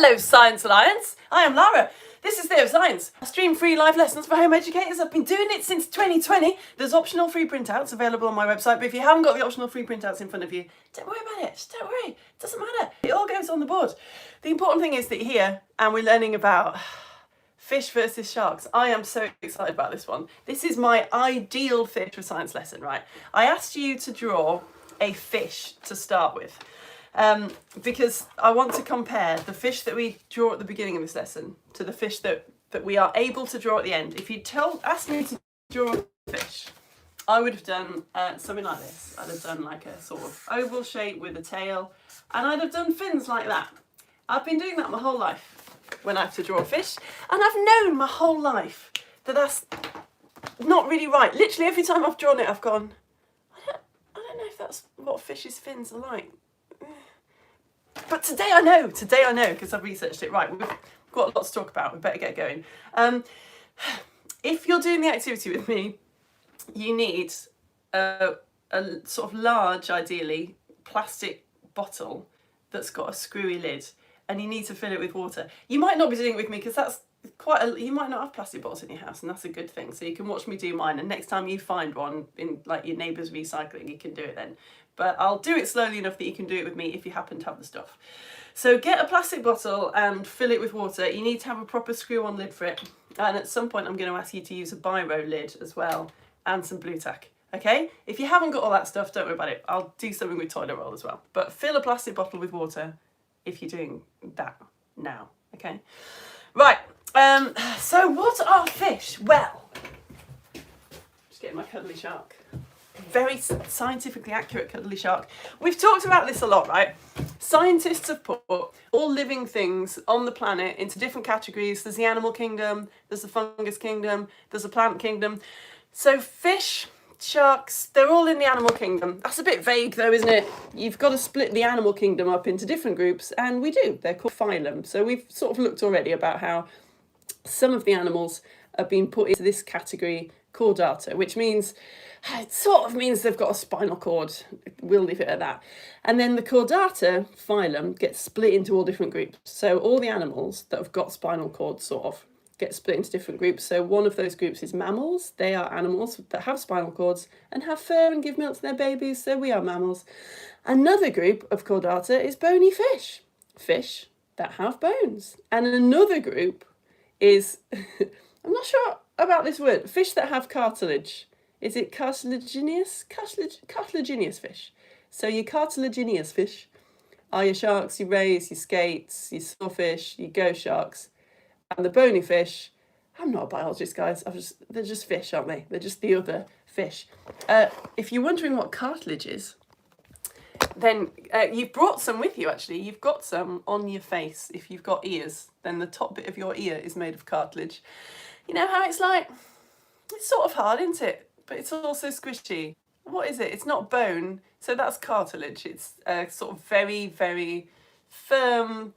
Hello Science Alliance, I am Lara. This is Day of Science. I stream free live lessons for home educators. I've been doing it since 2020. There's optional free printouts available on my website, but if you haven't got the optional free printouts in front of you, don't worry about it. Just don't worry. It doesn't matter. It all goes on the board. The important thing is that you're here and we're learning about fish versus sharks. I am so excited about this one. This is my ideal fish for science lesson, right? I asked you to draw a fish to start with. Because I want to compare the fish that we draw at the beginning of this lesson to the fish that we are able to draw at the end. If you asked me to draw a fish, I would have done something like this. I'd have done like a sort of oval shape with a tail, and I'd have done fins like that. I've been doing that my whole life when I have to draw a fish, and I've known my whole life that that's not really right. Literally every time I've drawn it, I've gone, I don't know if that's what fish's fins are like. But today I know, because I've researched it. Right, we've got a lot to talk about, we better get going. If you're doing the activity with me, you need a sort of large, ideally, plastic bottle that's got a screwy lid, and you need to fill it with water. You might not be doing it with me, because that's you might not have plastic bottles in your house, and that's a good thing. So you can watch me do mine, and next time you find one in like your neighbour's recycling, you can do it then. But I'll do it slowly enough that you can do it with me if you happen to have the stuff. So get a plastic bottle and fill it with water. You need to have a proper screw-on lid for it. And at some point I'm going to ask you to use a biro lid as well, and some blue tack. Okay? If you haven't got all that stuff, don't worry about it. I'll do something with toilet roll as well. But fill a plastic bottle with water if you're doing that now. Okay? Right. So what are fish? Well, just getting my cuddly shark. Very scientifically accurate cuddly shark. We've talked about this a lot, right? Scientists have put all living things on the planet into different categories. There's the animal kingdom, there's the fungus kingdom, there's the plant kingdom. So fish, sharks, they're all in the animal kingdom. That's a bit vague though, isn't it? You've got to split the animal kingdom up into different groups, and we do. They're called phylum. So we've sort of looked already about how some of the animals are being put into this category chordata, which means it sort of means they've got a spinal cord. We'll leave it at that. And then the chordata phylum gets split into all different groups. So all the animals that have got spinal cords sort of get split into different groups. So one of those groups is mammals. They are animals that have spinal cords and have fur and give milk to their babies. So we are mammals. Another group of chordata is bony fish. Fish that have bones. And another group is, I'm not sure about this word, fish that have cartilage. Is it cartilaginous? Cartilaginous fish. So your cartilaginous fish are your sharks, your rays, your skates, your sawfish, your ghost sharks. And the bony fish, I'm not a biologist, guys. They're just fish, aren't they? They're just the other fish. If you're wondering what cartilage is, then you've brought some with you, actually. You've got some on your face. If you've got ears, then the top bit of your ear is made of cartilage. You know how it's like? It's sort of hard, isn't it? But it's also squishy. What is it? It's not bone, so that's cartilage. It's sort of very, very firm,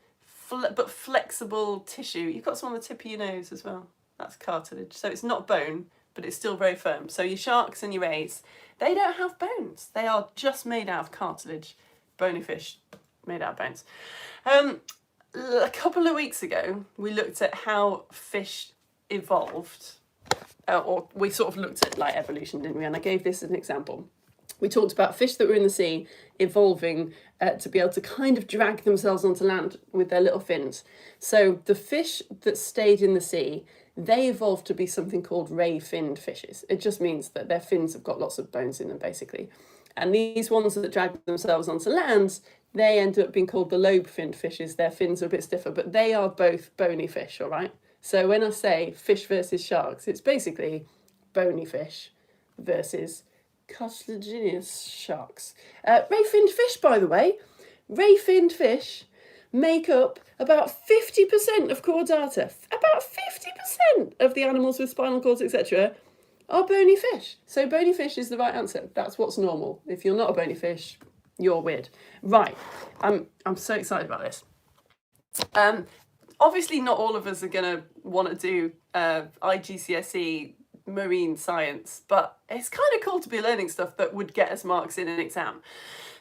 but flexible tissue. You've got some on the tip of your nose as well. That's cartilage. So it's not bone, but it's still very firm. So your sharks and your rays, they don't have bones. They are just made out of cartilage. Bony fish made out of bones. A couple of weeks ago, we looked at how fish evolved. Or we sort of looked at like evolution, didn't we? And I gave this as an example. We talked about fish that were in the sea evolving to be able to kind of drag themselves onto land with their little fins. So the fish that stayed in the sea, they evolved to be something called ray-finned fishes. It just means that their fins have got lots of bones in them, basically. And these ones that drag themselves onto land, they end up being called the lobe-finned fishes. Their fins are a bit stiffer, but they are both bony fish, all right? So when I say fish versus sharks, it's basically bony fish versus cartilaginous sharks. Ray-finned fish, by the way, ray-finned fish make up about 50% of chordata. About 50% of the animals with spinal cords, etc., are bony fish. So bony fish is the right answer. That's what's normal. If you're not a bony fish, you're weird. Right, I'm so excited about this. Obviously, not all of us are going to want to do IGCSE marine science, but it's kind of cool to be learning stuff that would get us marks in an exam.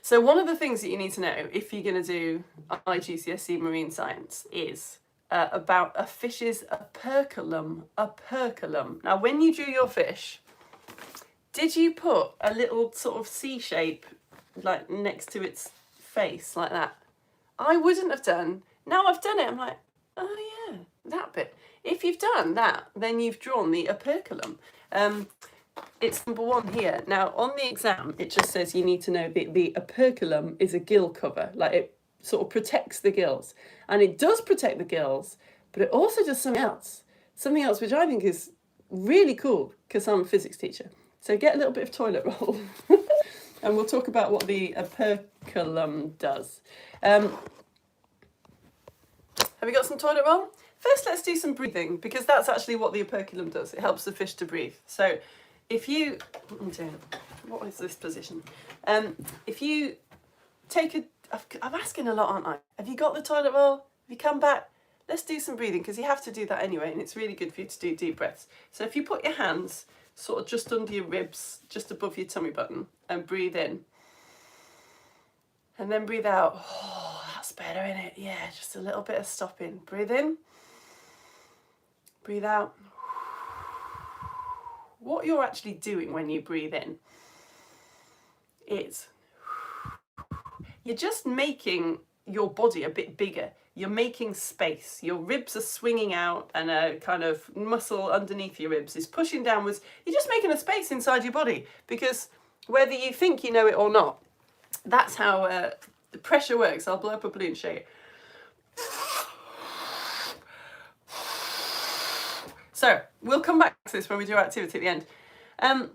So one of the things that you need to know if you're going to do IGCSE marine science is about a fish's operculum. Operculum. Now, when you drew your fish, did you put a little sort of C shape like next to its face like that? I wouldn't have done. Now I've done it, I'm like, oh yeah, that bit. If you've done that, then you've drawn the operculum. It's number 1 here. Now on the exam, it just says you need to know the operculum is a gill cover, like it sort of protects the gills. And it does protect the gills, but it also does something else. Something else which I think is really cool because I'm a physics teacher. So get a little bit of toilet roll and we'll talk about what the operculum does. Have you got some toilet roll? First, let's do some breathing because that's actually what the operculum does. It helps the fish to breathe. So if you, what is this position? If you take a, I'm asking a lot, aren't I? Have you got the toilet roll? Have you come back? Let's do some breathing because you have to do that anyway and it's really good for you to do deep breaths. So if you put your hands sort of just under your ribs, just above your tummy button and breathe in. And then breathe out. Oh, that's better, isn't it? Yeah, just a little bit of stopping. Breathe in. Breathe out. What you're actually doing when you breathe in is you're just making your body a bit bigger. You're making space. Your ribs are swinging out and a kind of muscle underneath your ribs is pushing downwards. You're just making a space inside your body because whether you think you know it or not, that's how the pressure works. I'll blow up a balloon, show you. So we'll come back to this when we do our activity at the end.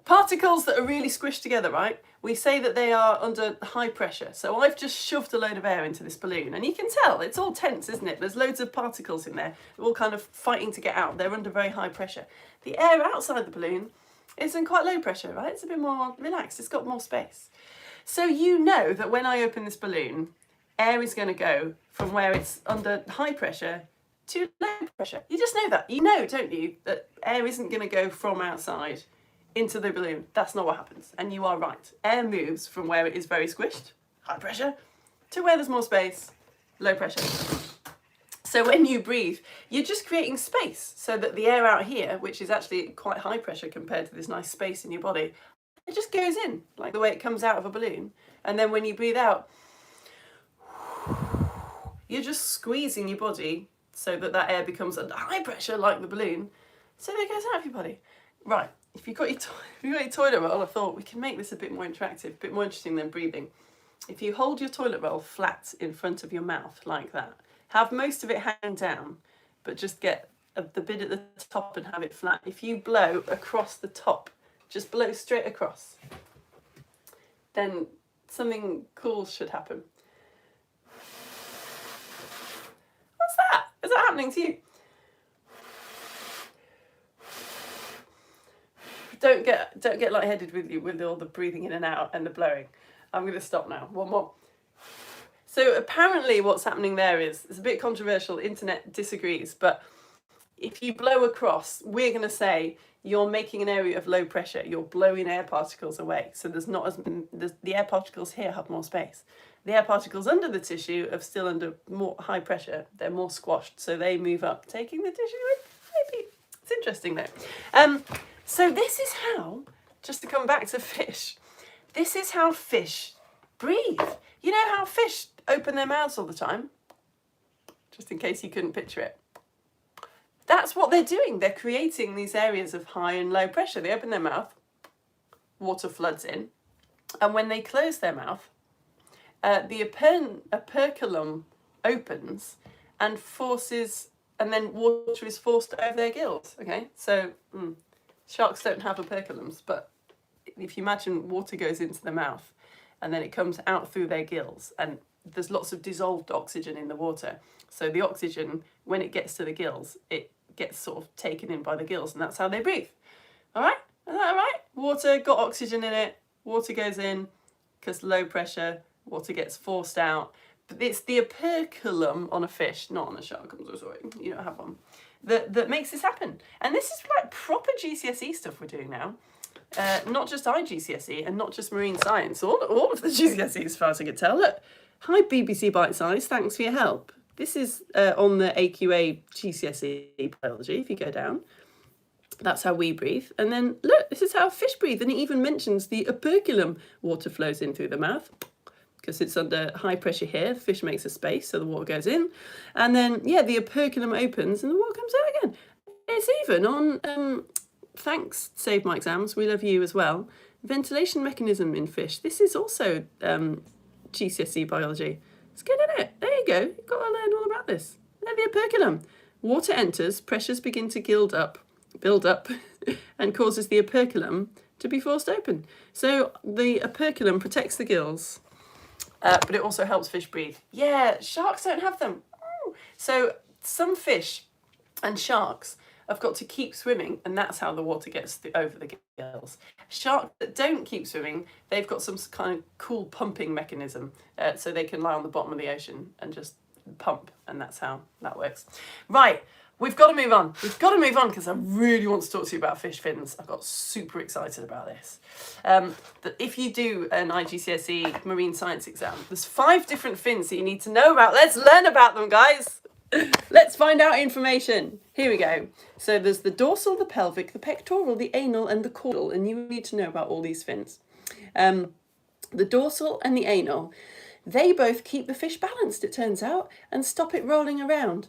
Particles that are really squished together, right? We say that they are under high pressure. So I've just shoved a load of air into this balloon and you can tell it's all tense, isn't it? There's loads of particles in there. They're all kind of fighting to get out. They're under very high pressure. The air outside the balloon is in quite low pressure, right? It's a bit more relaxed. It's got more space. So you know that when I open this balloon, air is going to go from where it's under high pressure to low pressure. You just know that. You know, don't you, that air isn't going to go from outside into the balloon. That's not what happens. And you are right. Air moves from where it is very squished, high pressure, to where there's more space, low pressure. So when you breathe, you're just creating space so that the air out here, which is actually quite high pressure compared to this nice space in your body, it just goes in like the way it comes out of a balloon. And then when you breathe out, you're just squeezing your body so that that air becomes under high pressure like the balloon, so that it goes out of your body. Right, if you've got your toilet roll, I thought we can make this a bit more interactive, a bit more interesting than breathing. If you hold your toilet roll flat in front of your mouth like that, have most of it hang down, but just get the bit at the top and have it flat. If you blow across the top, just blow straight across, then something cool should happen. What's that? Is that happening to you? Don't get lightheaded with all the breathing in and out and the blowing. I'm going to stop now. One more. So apparently what's happening there is, it's a bit controversial, internet disagrees, but if you blow across, we're going to say you're making an area of low pressure. You're blowing air particles away. So there's not as the air particles here have more space. The air particles under the tissue are still under more high pressure. They're more squashed, so they move up, taking the tissue with. Maybe it's interesting though. So this is how, just to come back to fish, this is how fish breathe. You know how fish open their mouths all the time? Just in case you couldn't picture it. That's what they're doing. They're creating these areas of high and low pressure. They open their mouth, water floods in, and when they close their mouth, the operculum opens and forces, and then water is forced over their gills. Okay, so sharks don't have operculums, but if you imagine water goes into the mouth and then it comes out through their gills, and there's lots of dissolved oxygen in the water. So the oxygen, when it gets to the gills, it gets sort of taken in by the gills, and that's how they breathe. All right? Is that all right? Water got oxygen in it, water goes in, because low pressure, water gets forced out. But it's the operculum on a fish, not on a shark. I'm so sorry, you don't have one. That makes this happen. And this is like proper GCSE stuff we're doing now. not just IGCSE and not just marine science, all of the GCSE as far as I can tell. Look, hi BBC Bite Size, thanks for your help. This is on the AQA GCSE biology, if you go down. That's how we breathe. And then look, this is how fish breathe. And it even mentions the operculum. Water flows in through the mouth because it's under high pressure here. The fish makes a space, so the water goes in. And then, yeah, the operculum opens and the water comes out again. It's even on, thanks, Save My Exams, we love you as well. Ventilation mechanism in fish. This is also GCSE biology. It's good, isn't it? There you go. You've got to learn all about this. Then the operculum. Water enters, pressures begin to build up, and causes the operculum to be forced open. So the operculum protects the gills, but it also helps fish breathe. Yeah, sharks don't have them. So some fish and sharks have got to keep swimming, and that's how the water gets over the gills. Sharks that don't keep swimming, they've got some kind of cool pumping mechanism, so they can lie on the bottom of the ocean and just pump, and that's how that works. Right, we've got to move on. We've got to move on because I really want to talk to you about fish fins. I got super excited about this. If you do an IGCSE marine science exam, there's 5 different fins that you need to know about. Let's learn about them, guys. Let's find out information. Here we go. So there's the dorsal, the pelvic, the pectoral, the anal, and the caudal, and you need to know about all these fins. The dorsal and the anal, they both keep the fish balanced, it turns out, and stop it rolling around,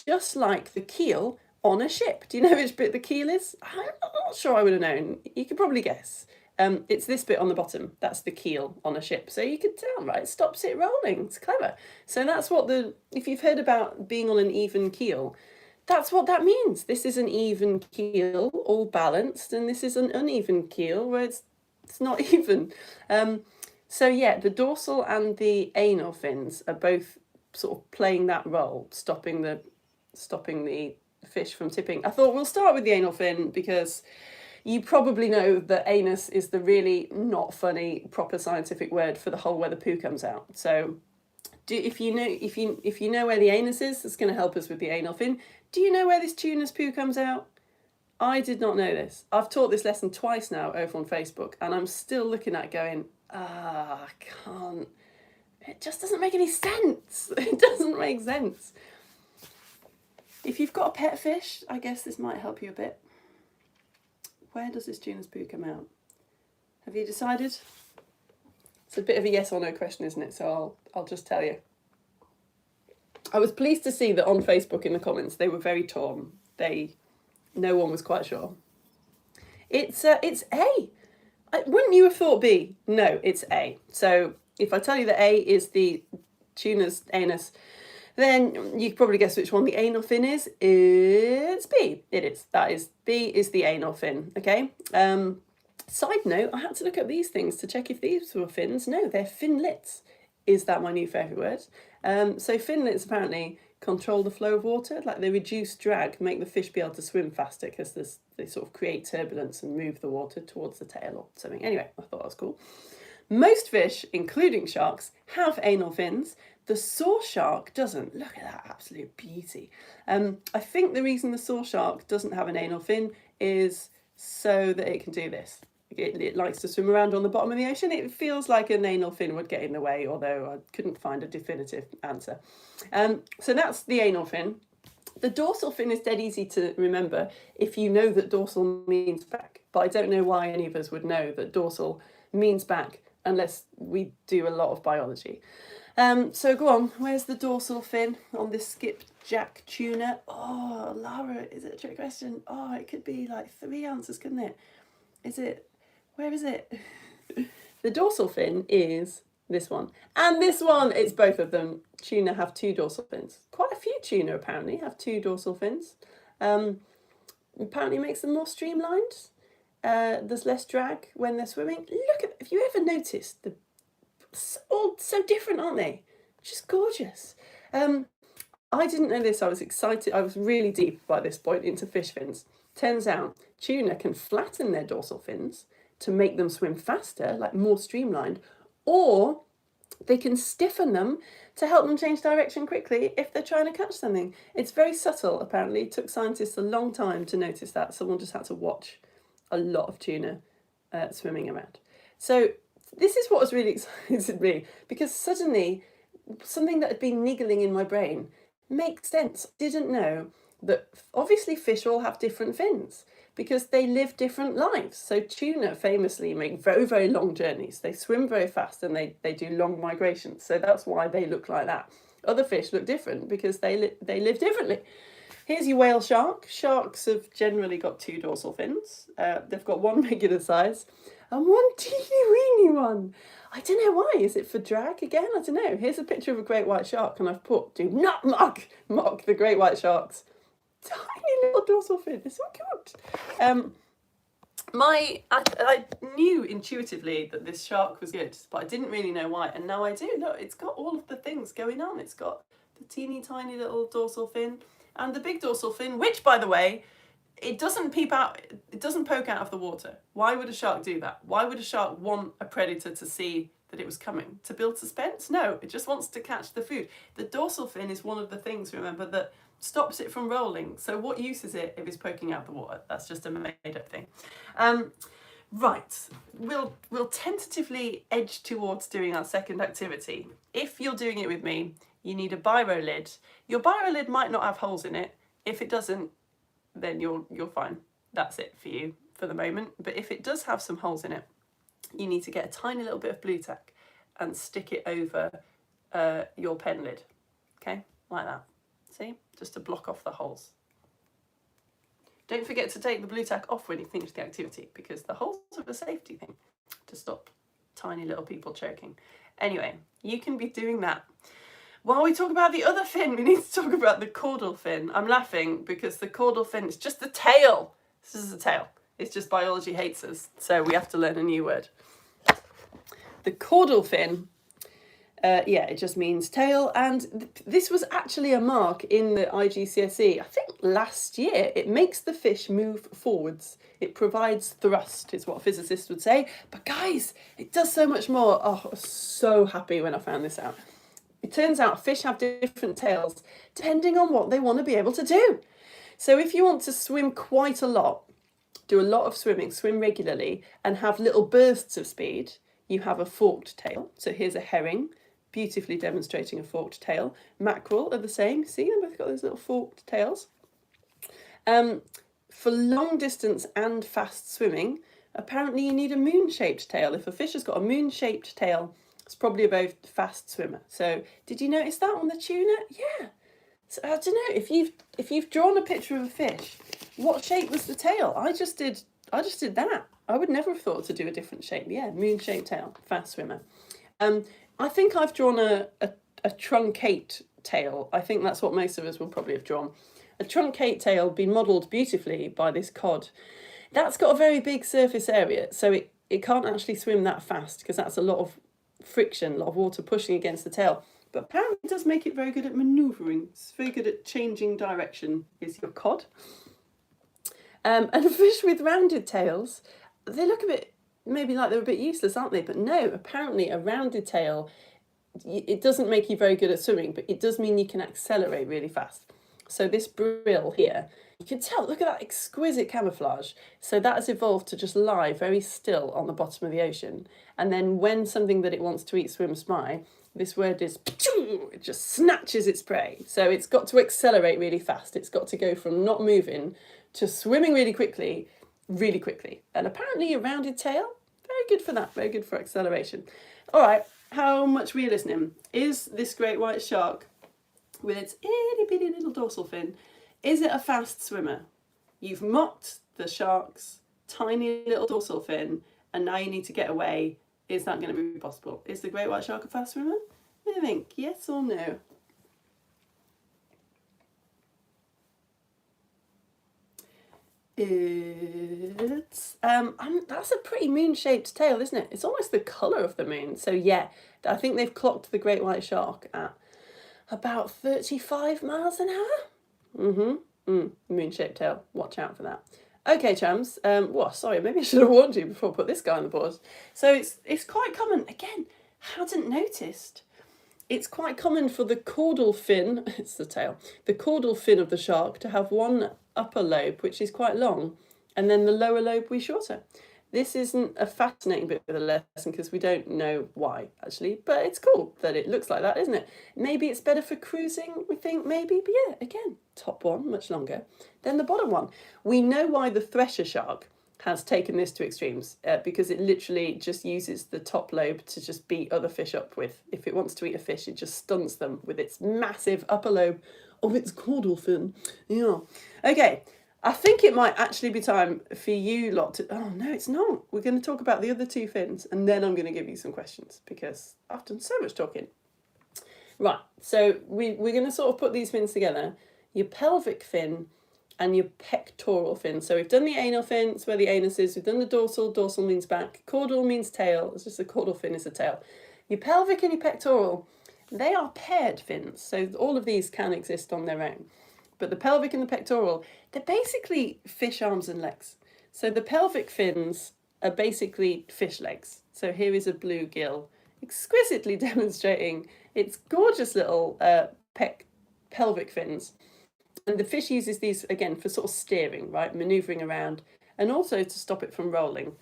just like the keel on a ship. Do you know which bit the keel is? I'm not sure I would have known. You could probably guess. It's this bit on the bottom. That's the keel on a ship. So you could tell, right? It stops it rolling. It's clever. So that's what if you've heard about being on an even keel, that's what that means. This is an even keel, all balanced, and this is an uneven keel where it's not even. So yeah, the dorsal and the anal fins are both sort of playing that role, stopping the fish from tipping. I thought we'll start with the anal fin because you probably know that anus is the really not funny proper scientific word for the hole where the poo comes out. So if you know where the anus is, it's going to help us with the anal fin. Do you know where this tuna's poo comes out? I did not know this. I've taught this lesson twice now over on Facebook, and I'm still looking at it going, I can't. It just doesn't make any sense. It doesn't make sense. If you've got a pet fish, I guess this might help you a bit. Where does this tuna's poo come out? Have you decided? It's a bit of a yes or no question, isn't it? So I'll just tell you. I was pleased to see that on Facebook in the comments they were very torn. No one was quite sure. It's A. Wouldn't you have thought B? No, it's A. So if I tell you that A is the tuna's anus, then you can probably guess which one the anal fin is. It's B. It is. That is B is the anal fin. Okay. Side note, I had to look at these things to check if these were fins. No, they're finlets. Is that my new favourite word? So finlets apparently control the flow of water, like they reduce drag, make the fish be able to swim faster because they sort of create turbulence and move the water towards the tail or something. Anyway, I thought that was cool. Most fish, including sharks, have anal fins. The saw shark doesn't. Look at that absolute beauty. I think the reason the saw shark doesn't have an anal fin is so that it can do this. It likes to swim around on the bottom of the ocean. It feels like an anal fin would get in the way, although I couldn't find a definitive answer. So that's the anal fin. The dorsal fin is dead easy to remember if you know that dorsal means back. But I don't know why any of us would know that dorsal means back unless we do a lot of biology. So go on, where's the dorsal fin on this skipjack tuna? Oh, Lara, is it a trick question? Oh, it could be like 3 answers, couldn't it? Where is it? The dorsal fin is this one. And this one, it's both of them. Tuna have 2 dorsal fins. Quite a few tuna apparently have 2 dorsal fins. Apparently makes them more streamlined. There's less drag when they're swimming. Have you ever noticed all so different, aren't they? Just gorgeous. I didn't know this. I was excited. I was really deep by this point into fish fins. Turns out tuna can flatten their dorsal fins to make them swim faster, like more streamlined, or they can stiffen them to help them change direction quickly if they're trying to catch something. It's very subtle, apparently. It took scientists a long time to notice that. Someone just had to watch a lot of tuna swimming around. So this is what has really excited me, because suddenly something that had been niggling in my brain makes sense. I didn't know that obviously fish all have different fins because they live different lives. So tuna famously make very, very long journeys. They swim very fast and they do long migrations. So that's why they look like that. Other fish look different because they live differently. Here's your whale shark. Sharks have generally got 2 dorsal fins. They've got one regular size and one teeny weeny one. I don't know why. Is it for drag again? I don't know. Here's a picture of a great white shark, and I've put, do not mock the great white sharks. Tiny little dorsal fin. It's so cute. I knew intuitively that this shark was good, but I didn't really know why, and now I do. Look, it's got all of the things going on. It's got the teeny tiny little dorsal fin and the big dorsal fin, which, by the way, it doesn't peep out, it doesn't poke out of the water. Why would a shark do that? Why would a shark want a predator to see that it was coming? To build suspense? No, it just wants to catch the food. The dorsal fin is one of the things, remember, that stops it from rolling. So what use is it if it's poking out the water? That's just a made-up thing. Right, we'll tentatively edge towards doing our second activity. If you're doing it with me, you need a biro lid. Your biro lid might not have holes in it. If it doesn't, then you're fine. That's it for you for the moment. But if it does have some holes in it, you need to get a tiny little bit of blue tack and stick it over your pen lid. Okay, like that. See, just to block off the holes. Don't forget to take the blue tack off when you finish the activity, because the holes are a safety thing to stop tiny little people choking. Anyway, you can be doing that. While we talk about the other fin, we need to talk about the caudal fin. I'm laughing because the caudal fin is just the tail. This is the tail. It's just biology hates us, so we have to learn a new word. The caudal fin, it just means tail, and this was actually a mark in the IGCSE, I think last year. It makes the fish move forwards. It provides thrust, is what a physicist would say. But guys, it does so much more. Oh, I was so happy when I found this out. It turns out fish have different tails depending on what they want to be able to do. So if you want to swim quite a lot, do a lot of swimming, swim regularly, and have little bursts of speed, you have a forked tail. So here's a herring, beautifully demonstrating a forked tail. Mackerel are the same. See, they've both got those little forked tails. For long distance and fast swimming, apparently you need a moon-shaped tail. If a fish has got a moon-shaped tail, it's probably a very fast swimmer. So did you notice that on the tuna? Yeah. So I don't know, if you've drawn a picture of a fish, what shape was the tail? I just did that. I would never have thought to do a different shape. Yeah, moon-shaped tail, fast swimmer. I think I've drawn a truncate tail. I think that's what most of us will probably have drawn. A truncate tail been modelled beautifully by this cod. That's got a very big surface area, so it can't actually swim that fast because that's a lot of friction, a lot of water pushing against the tail. But apparently it does make it very good at manoeuvring. It's very good at changing direction, is your cod. And fish with rounded tails, they look a bit, maybe like they're a bit useless, aren't they? But no, apparently a rounded tail, it doesn't make you very good at swimming, but it does mean you can accelerate really fast. So this brill here, you can tell, look at that exquisite camouflage. So that has evolved to just lie very still on the bottom of the ocean. And then when something that it wants to eat swims by, this word is, it just snatches its prey. So it's got to accelerate really fast. It's got to go from not moving to swimming really quickly. And apparently a rounded tail, very good for that, very good for acceleration. All right, how much were you listening? Is this great white shark with its itty bitty little dorsal fin, is it a fast swimmer? You've mocked the shark's tiny little dorsal fin, and now you need to get away. Is that going to be possible? Is the great white shark a fast swimmer? What do you think? Yes or no? It's that's a pretty moon-shaped tail, isn't it? It's almost the colour of the moon. So yeah, I think they've clocked the great white shark at about 35 miles an hour. Moon-shaped tail. Watch out for that. Okay, chums. Well, sorry, maybe I should have warned you before I put this guy on the board. So it's quite common. Again, hadn't noticed. It's quite common for the caudal fin, it's the tail, the caudal fin of the shark to have one upper lobe, which is quite long, and then the lower lobe be shorter. This isn't a fascinating bit of the lesson because we don't know why, actually, but it's cool that it looks like that, isn't it? Maybe it's better for cruising, we think, maybe, but yeah, again, top one, much longer than the bottom one. We know why the thresher shark has taken this to extremes because it literally just uses the top lobe to just beat other fish up with. If it wants to eat a fish, it just stuns them with its massive upper lobe of its caudal fin. Yeah. Okay. I think it might actually be time for you lot to. Oh, no, it's not. We're going to talk about the other two fins and then I'm going to give you some questions because I've done so much talking. Right, so we're going to sort of put these fins together. Your pelvic fin and your pectoral fin. So we've done the anal fin, it's where the anus is. We've done the dorsal, dorsal means back. Caudal means tail, it's just a caudal fin is a tail. Your pelvic and your pectoral, they are paired fins. So all of these can exist on their own. But the pelvic and the pectoral, they're basically fish arms and legs. So the pelvic fins are basically fish legs. So here is a bluegill, exquisitely demonstrating its gorgeous little pelvic fins. And the fish uses these, again, for sort of steering, right, manoeuvring around, and also to stop it from rolling.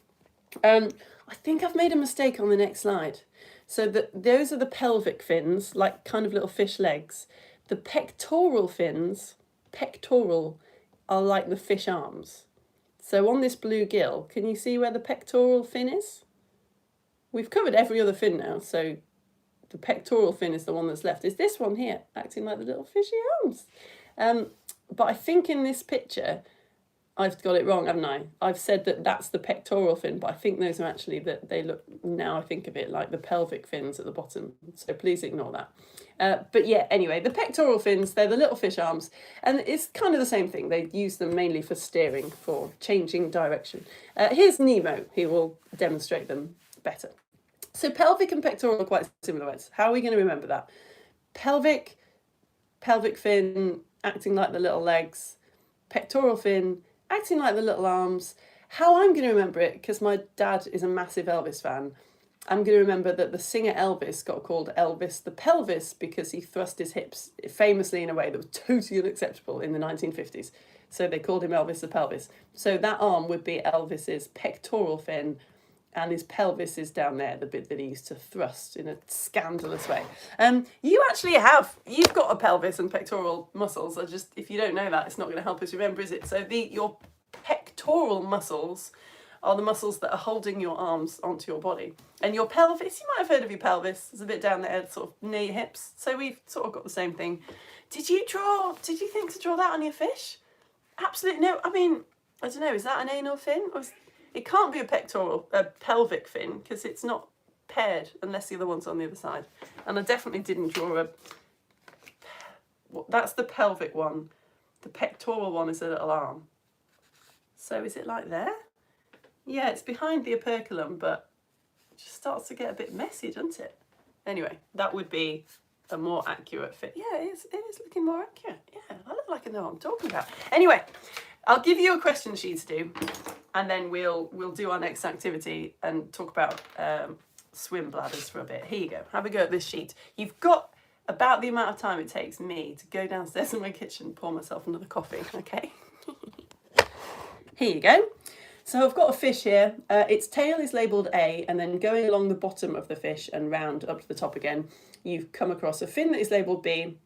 I think I've made a mistake on the next slide. So those are the pelvic fins, like kind of little fish legs. The pectoral fins, pectoral, are like the fish arms. So on this bluegill, can you see where the pectoral fin is? We've covered every other fin now, so the pectoral fin is the one that's left. Is this one here, acting like the little fishy arms? But I think in this picture, I've got it wrong, haven't I? I've said that that's the pectoral fin, but I think those are actually, that they look, now I think of it, like the pelvic fins at the bottom. So please ignore that. But yeah, anyway, the pectoral fins, they're the little fish arms. And it's kind of the same thing. They use them mainly for steering, for changing direction. Here's Nemo, who will demonstrate them better. So pelvic and pectoral are quite similar words. How are we going to remember that? Pelvic fin, acting like the little legs. Pectoral fin, acting like the little arms. How I'm going to remember it, because my dad is a massive Elvis fan, I'm going to remember that the singer Elvis got called Elvis the Pelvis because he thrust his hips famously in a way that was totally unacceptable in the 1950s. So they called him Elvis the Pelvis. So that arm would be Elvis's pectoral fin, and his pelvis is down there, the bit that he used to thrust in a scandalous way. You've got a pelvis and pectoral muscles. If you don't know that, it's not going to help us remember, is it? So your pectoral muscles are the muscles that are holding your arms onto your body. And your pelvis, you might have heard of your pelvis, it's a bit down there, sort of near your hips. So we've sort of got the same thing. Did you think to draw that on your fish? Absolutely no. I mean, I don't know, is that an anal fin? It can't be a pelvic fin because it's not paired unless the other one's on the other side. And I definitely didn't draw that's the pelvic one. The pectoral one is a little arm. So is it like there? Yeah, it's behind the operculum, but it just starts to get a bit messy, doesn't it? Anyway, that would be a more accurate fit. Yeah, it is looking more accurate. Yeah, I look like I know what I'm talking about. Anyway, I'll give you a question sheet to do, and then we'll do our next activity and talk about swim bladders for a bit. Here you go. Have a go at this sheet. You've got about the amount of time it takes me to go downstairs in my kitchen and pour myself another coffee, okay? Here you go. So I've got a fish here. Its tail is labelled A, and then going along the bottom of the fish and round up to the top again, you've come across a fin that is labelled B,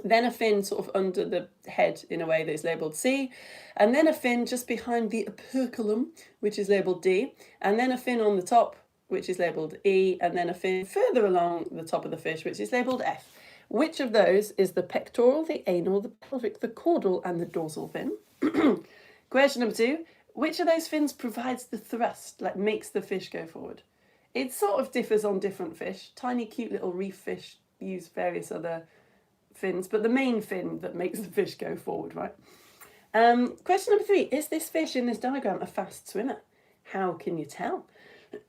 then a fin sort of under the head in a way that is labelled C, and then a fin just behind the operculum, which is labelled D, and then a fin on the top, which is labelled E, and then a fin further along the top of the fish, which is labelled F. Which of those is the pectoral, the anal, the pelvic, the caudal, and the dorsal fin? Question number 2. Which of those fins provides the thrust, like makes the fish go forward? It sort of differs on different fish. Tiny, cute little reef fish use various other fins, but the main fin that makes the fish go forward, right? Question number 3. Is this fish in this diagram a fast swimmer? How can you tell?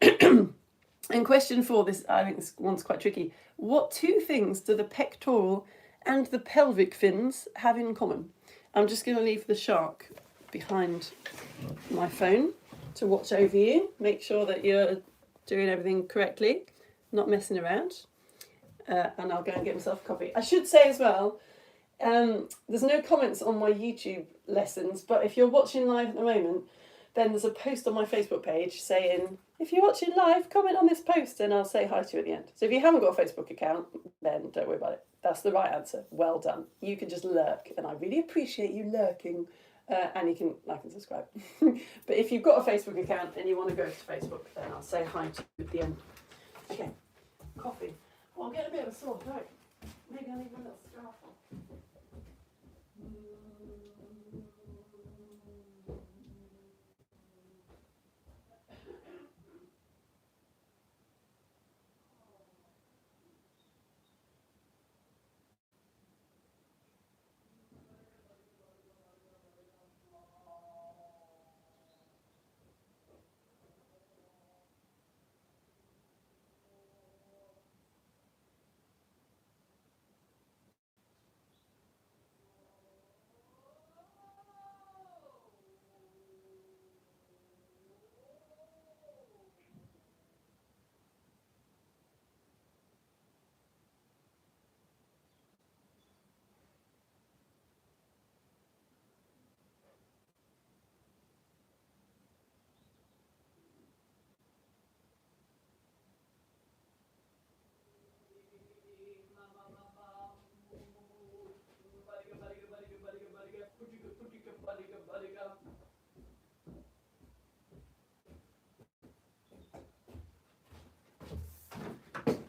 And question 4, I think this one's quite tricky. What 2 things do the pectoral and the pelvic fins have in common? I'm just going to leave the shark behind my phone to watch over you, make sure that you're doing everything correctly, not messing around, and I'll go and get myself a coffee. I should say as well, there's no comments on my YouTube lessons, but if you're watching live at the moment, then there's a post on my Facebook page saying, if you're watching live, comment on this post and I'll say hi to you at the end. So if you haven't got a Facebook account, then don't worry about it. That's the right answer. Well done. You can just lurk, and I really appreciate you lurking. And you can like and subscribe. But if you've got a Facebook account and you want to go to Facebook, then I'll say hi to you at the end. Okay, coffee. Well, I'm getting a bit of a sore throat. Maybe I'll need my little scarf on.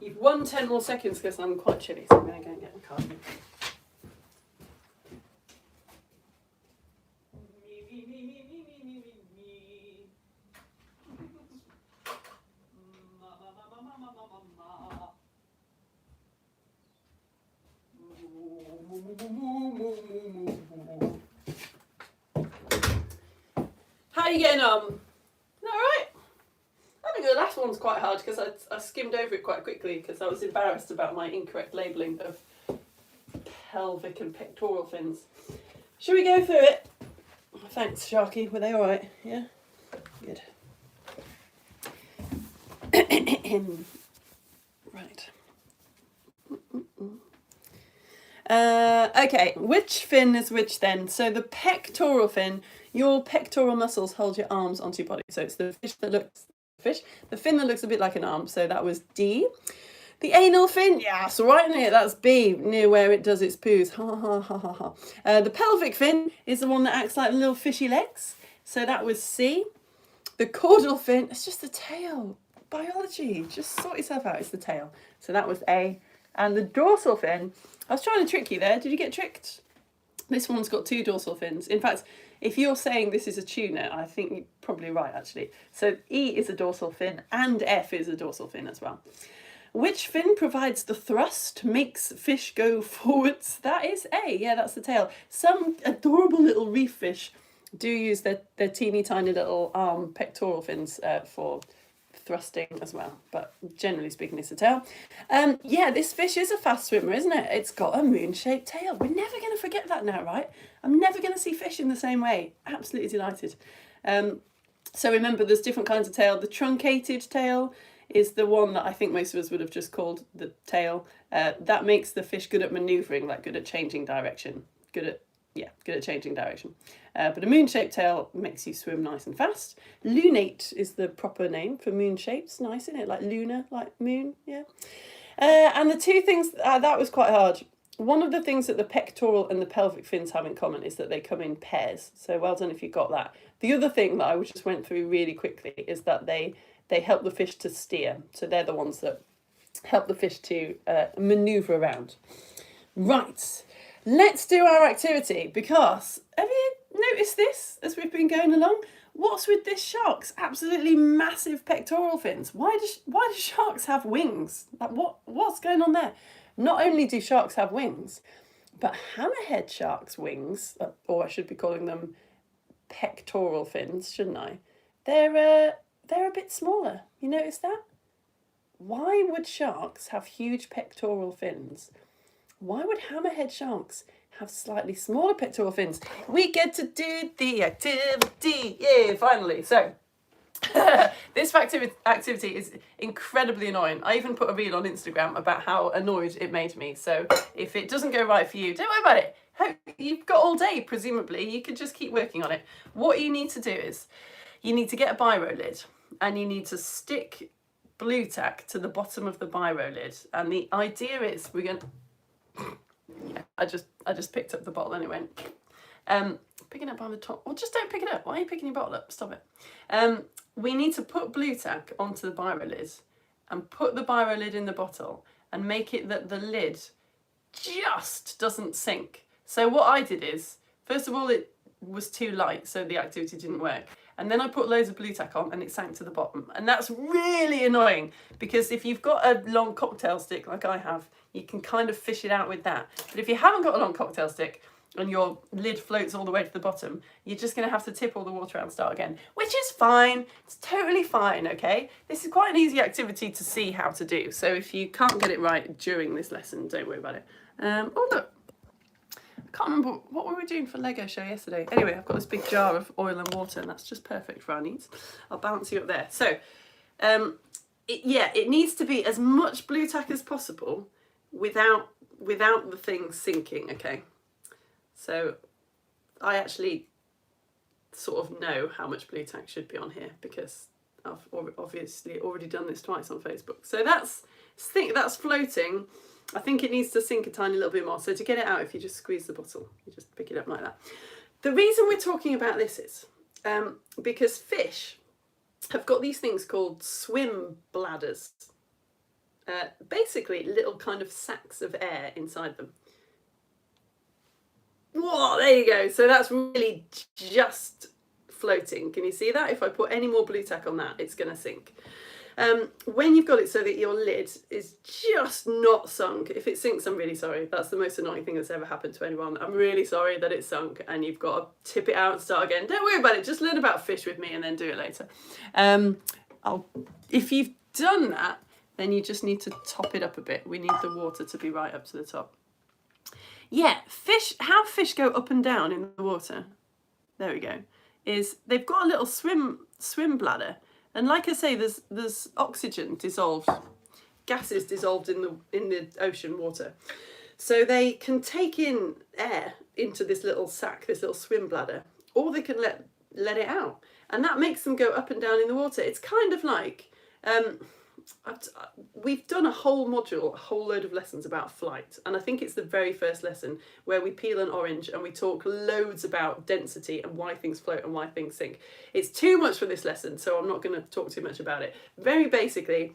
You've won 10 more seconds because I'm quite chilly, so I'm going to go and get my cardigan. How are you getting on? All right. I think the last one's quite hard because I skimmed over it quite quickly because I was embarrassed about my incorrect labelling of pelvic and pectoral fins. Should we go through it? Thanks, Sharky. Were they all right? Yeah? Good. Right. Okay, which fin is which then? So the pectoral fin, your pectoral muscles hold your arms onto your body. So it's the the fin that looks a bit like an arm. So that was D. The anal fin, yeah, so right near, that's B, near where it does its poos. Ha ha ha ha ha. The pelvic fin is the one that acts like little fishy legs. So that was C. The caudal fin, it's just the tail. Biology, just sort yourself out, it's the tail. So that was A. And the dorsal fin, I was trying to trick you there. Did you get tricked? This one's got 2 dorsal fins. In fact, if you're saying this is a tuna, I think you're probably right, actually. So E is a dorsal fin and F is a dorsal fin as well. Which fin provides the thrust, makes fish go forwards? That is A. Yeah, that's the tail. Some adorable little reef fish do use their teeny tiny little pectoral fins for thrusting as well, but generally speaking it's the tail. Yeah, this fish is a fast swimmer, isn't it? It's got a moon-shaped tail. We're never going to forget that now, right? I'm never going to see fish in the same way. Absolutely delighted. So remember, there's different kinds of tail. The truncated tail is the one that I think most of us would have just called the tail. That makes the fish good at manoeuvring, like good at changing direction, good at changing direction. But a moon-shaped tail makes you swim nice and fast. Lunate is the proper name for moon-shaped. Nice, isn't it? Like lunar, like moon, yeah. And the 2 things, that was quite hard. One of the things that the pectoral and the pelvic fins have in common is that they come in pairs. So well done if you got that. The other thing that I just went through really quickly is that they help the fish to steer. So they're the ones that help the fish to manoeuvre around. Right. Let's do our activity, because have you noticed this as we've been going along? What's with this shark's absolutely massive pectoral fins? Why do sharks have wings? Like what's going on there? Not only do sharks have wings, but hammerhead sharks' wings, or I should be calling them pectoral fins, shouldn't I? They're a bit smaller. You notice that? Why would sharks have huge pectoral fins? Why would hammerhead sharks have slightly smaller pectoral fins? We get to do the activity. Yeah, finally. So, this activity is incredibly annoying. I even put a reel on Instagram about how annoyed it made me. So, if it doesn't go right for you, don't worry about it. You've got all day, presumably. You could just keep working on it. What you need to do is, you need to get a biro lid and you need to stick blue tack to the bottom of the biro lid. And the idea is we're going to, yeah, I just picked up the bottle and it went, picking it up by the top. Well, just don't pick it up. Why are you picking your bottle up? Stop it. We need to put blue tack onto the biro lid and put the biro lid in the bottle and make it that the lid just doesn't sink. So what I did is, first of all, it was too light, so the activity didn't work. And then I put loads of blue tack on and it sank to the bottom. And that's really annoying because if you've got a long cocktail stick like I have, you can kind of fish it out with that. But if you haven't got a long cocktail stick and your lid floats all the way to the bottom, you're just going to have to tip all the water out and start again, which is fine. It's totally fine, okay? This is quite an easy activity to see how to do. So if you can't get it right during this lesson, don't worry about it. Oh, look. I can't remember, what were we doing for Lego show yesterday? Anyway, I've got this big jar of oil and water and that's just perfect for our needs. I'll balance you up there. So, it needs to be as much blue tack as possible without the thing sinking, okay? So I actually sort of know how much blue tack should be on here because I've obviously already done this twice on Facebook. So that's floating. I think it needs to sink a tiny little bit more. So to get it out, if you just squeeze the bottle, you just pick it up like that. The reason we're talking about this is because fish have got these things called swim bladders. Basically little kind of sacs of air inside them. Whoa, there you go. So that's really just floating. Can you see that? If I put any more blue tack on that, it's going to sink. When you've got it so that your lid is just not sunk, if it sinks, I'm really sorry. That's the most annoying thing that's ever happened to anyone. I'm really sorry that it's sunk and you've got to tip it out and start again. Don't worry about it. Just learn about fish with me and then do it later. If you've done that, then you just need to top it up a bit. We need the water to be right up to the top. Yeah, how fish go up and down in the water, there we go, is they've got a little swim bladder. And like I say, there's oxygen dissolved, gases dissolved in the ocean water. So they can take in air into this little sac, this little swim bladder, or they can let it out. And that makes them go up and down in the water. It's kind of like, we've done a whole module, a whole load of lessons about flight. And I think it's the very first lesson where we peel an orange and we talk loads about density and why things float and why things sink. It's too much for this lesson, so I'm not going to talk too much about it. Very basically,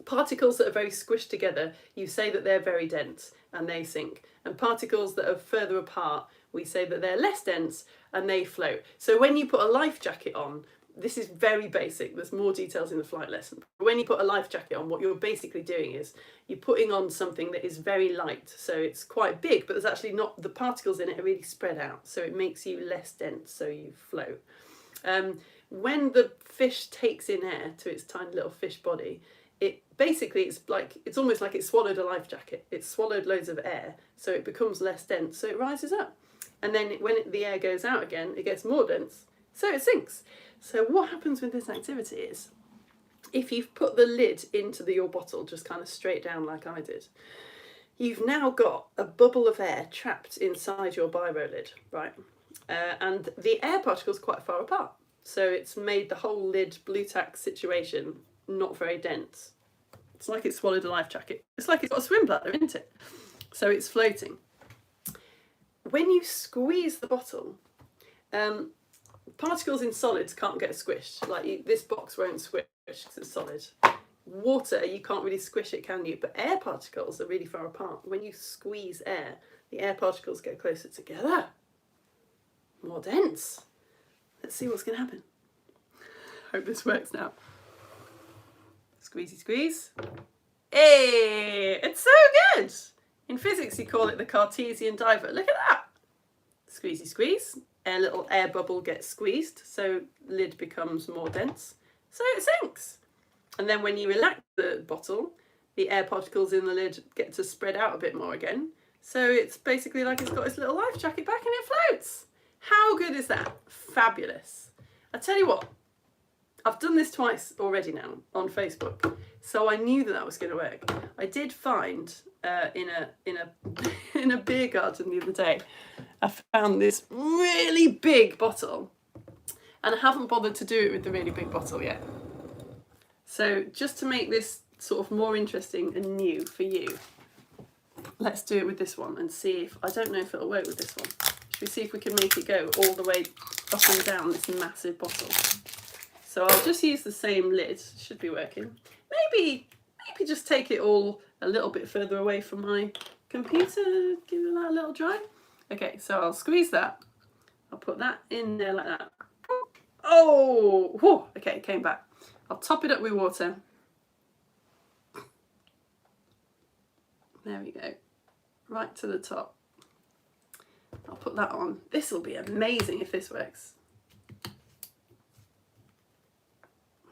particles that are very squished together, you say that they're very dense and they sink. And particles that are further apart, we say that they're less dense and they float. So when you put a life jacket on, this is very basic, there's more details in the flight lesson. When you put a life jacket on, what you're basically doing is you're putting on something that is very light. So it's quite big, but there's actually not, the particles in it are really spread out. So it makes you less dense, so you float. When the fish takes in air to its tiny little fish body, it's almost like it swallowed a life jacket. It swallowed loads of air, so it becomes less dense, so it rises up. And then when the air goes out again, it gets more dense, so it sinks. So what happens with this activity is, if you've put the lid into your bottle just kind of straight down like I did, you've now got a bubble of air trapped inside your biro lid, right? And the air particles quite far apart. So it's made the whole lid blue tack situation not very dense. It's like it swallowed a life jacket. It's like it's got a swim bladder, isn't it? So it's floating. When you squeeze the bottle, particles in solids can't get squished. Like this box won't squish because it's solid. Water, you can't really squish it, can you? But air particles are really far apart. When you squeeze air, the air particles get closer together. More dense. Let's see what's going to happen. Hope this works now. Squeezy squeeze. Hey, it's so good. In physics, you call it the Cartesian divert. Look at that. Squeezy squeeze. A little air bubble gets squeezed, so lid becomes more dense, so it sinks. And then when you relax the bottle, the air particles in the lid get to spread out a bit more again. So it's basically like it's got its little life jacket back and it floats. How good is that? Fabulous. I tell you what, I've done this twice already now on Facebook, so I knew that was going to work. I did find in a beer garden the other day, I found this really big bottle, and I haven't bothered to do it with the really big bottle yet. So just to make this sort of more interesting and new for you, let's do it with this one and see if, I don't know if it'll work with this one. Should we see if we can make it go all the way up and down this massive bottle? So I'll just use the same lid, should be working. Maybe just take it all a little bit further away from my computer, give it that a little dry. Okay, so I'll squeeze that. I'll put that in there like that. Oh, whew, okay, it came back. I'll top it up with water. There we go, right to the top. I'll put that on. This will be amazing if this works.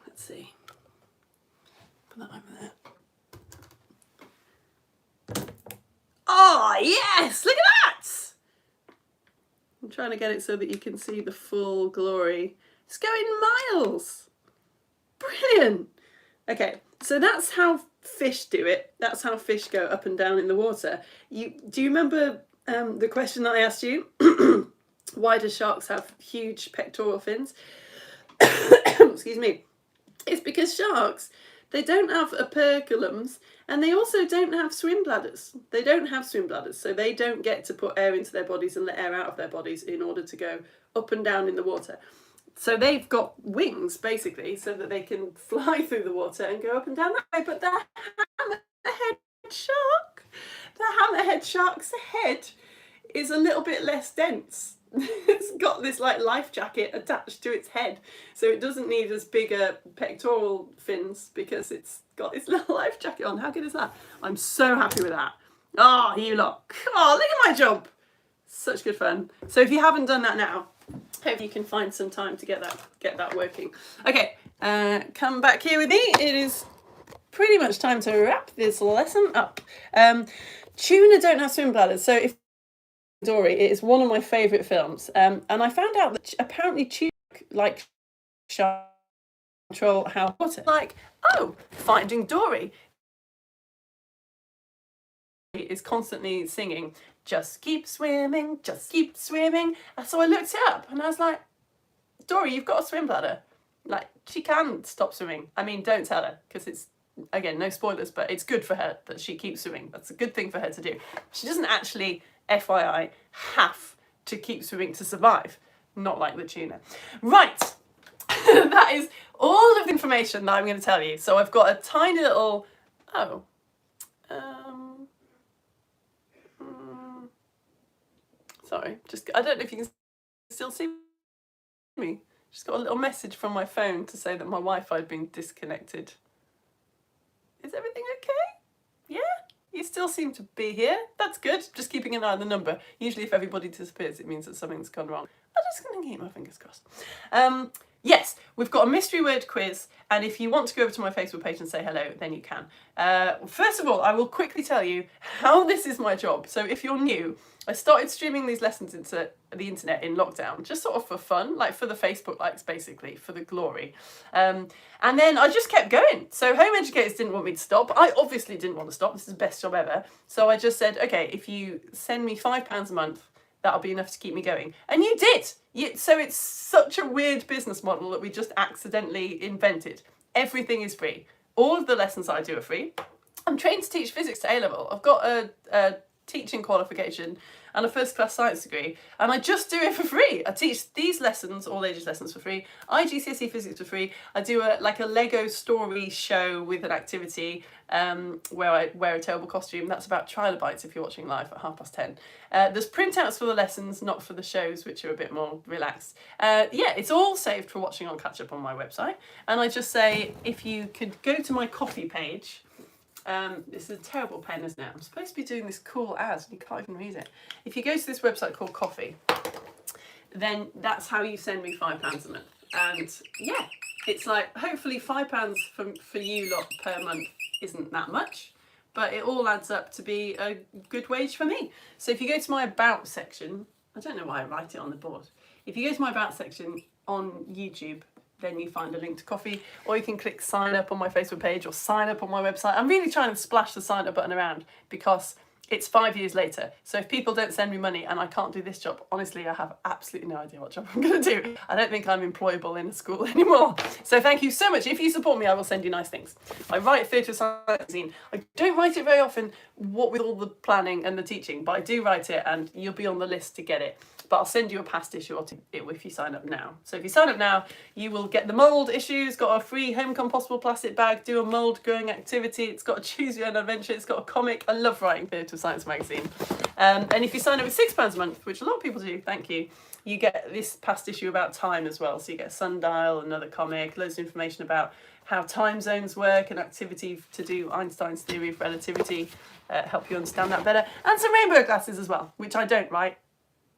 Let's see. Put that over there. Oh, yes! Look at that! I'm trying to get it so that you can see the full glory. It's going miles. Brilliant. Okay, so that's how fish do it. That's how fish go up and down in the water. Do you remember the question that I asked you? Why do sharks have huge pectoral fins? Excuse me. It's because sharks, they don't have operculums, and they also don't have swim bladders. They don't have swim bladders, so they don't get to put air into their bodies and let air out of their bodies in order to go up and down in the water. So they've got wings, basically, so that they can fly through the water and go up and down that way. But the hammerhead shark's head is a little bit less dense. It's got this like life jacket attached to its head, so it doesn't need as big a pectoral fins because it's got its little life jacket on. How good is that? I'm so happy with that. Oh, you lot. Oh, look at my job. Such good fun. So if you haven't done that now, hope you can find some time to get that working. Okay, come back here with me. It is pretty much time to wrap this lesson up. Tuna don't have swim bladders, so if Dory, it is one of my favourite films, and I found out that apparently tuna like shark control how water. Like, oh, Finding Dory is constantly singing, just keep swimming, just keep swimming. So I looked it up and I was like, Dory, you've got a swim bladder. Like, she can stop swimming. I mean, don't tell her, because it's, again, no spoilers, but it's good for her that she keeps swimming. That's a good thing for her to do. She doesn't actually, FYI, have to keep swimming to survive. Not like the tuna. Right, that is all of the information that I'm going to tell you. So I've got a tiny little, sorry, I don't know if you can still see me. Just got a little message from my phone to say that my Wi-Fi had been disconnected. Is everything okay? Yeah? You still seem to be here. That's good. Just keeping an eye on the number. Usually if everybody disappears, it means that something's gone wrong. I'm just going to keep my fingers crossed. Yes, we've got a mystery word quiz, and if you want to go over to my Facebook page and say hello, then you can. First of all, I will quickly tell you how this is my job. So if you're new, I started streaming these lessons into the internet in lockdown, just sort of for fun, like for the Facebook likes, basically, for the glory. And then I just kept going. So Home Educators didn't want me to stop. I obviously didn't want to stop. This is the best job ever. So I just said, okay, if you send me £5 a month, that'll be enough to keep me going. And you did. So it's such a weird business model that we just accidentally invented. Everything is free. All of the lessons I do are free. I'm trained to teach physics to A-level. I've got a teaching qualification and a first-class science degree, and I just do it for free. I teach these lessons, all ages lessons, for free. IGCSE physics for free. I do a Lego story show with an activity where I wear a terrible costume. That's about trilobites if you're watching live at 10:30. There's printouts for the lessons, not for the shows, which are a bit more relaxed. Yeah, it's all saved for watching on catch up on my website. And I just say, if you could go to my coffee page. This is a terrible pen, isn't it? I'm supposed to be doing this cool ad and you can't even read it. If you go to this website called Coffee, then that's how you send me £5 a month. And yeah, it's like, hopefully £5 for you lot per month isn't that much, but it all adds up to be a good wage for me. So if you go to my About section, I don't know why I write it on the board. If you go to my About section on YouTube, then you find a link to Coffee, or you can click sign up on my Facebook page or sign up on my website. I'm really trying to splash the sign up button around because It's 5 years later. So if people don't send me money and I can't do this job, honestly, I have absolutely no idea what job I'm going to do. I don't think I'm employable in a school anymore. So thank you so much. If you support me, I will send you nice things. I write Theatre of Science magazine. I don't write it very often, what with all the planning and the teaching, but I do write it and you'll be on the list to get it. But I'll send you a past issue or two if you sign up now. So if you sign up now, you will get the mould issues, got a free home compostable plastic bag, do a mould growing activity. It's got a choose your own adventure. It's got a comic. I love writing Theatre of Science magazine. And if you sign up with £6 a month, which a lot of people do, thank you, you get this past issue about time as well. So you get a sundial, another comic, loads of information about how time zones work, an activity to do Einstein's theory of relativity, help you understand that better, and some rainbow glasses as well, which I don't write.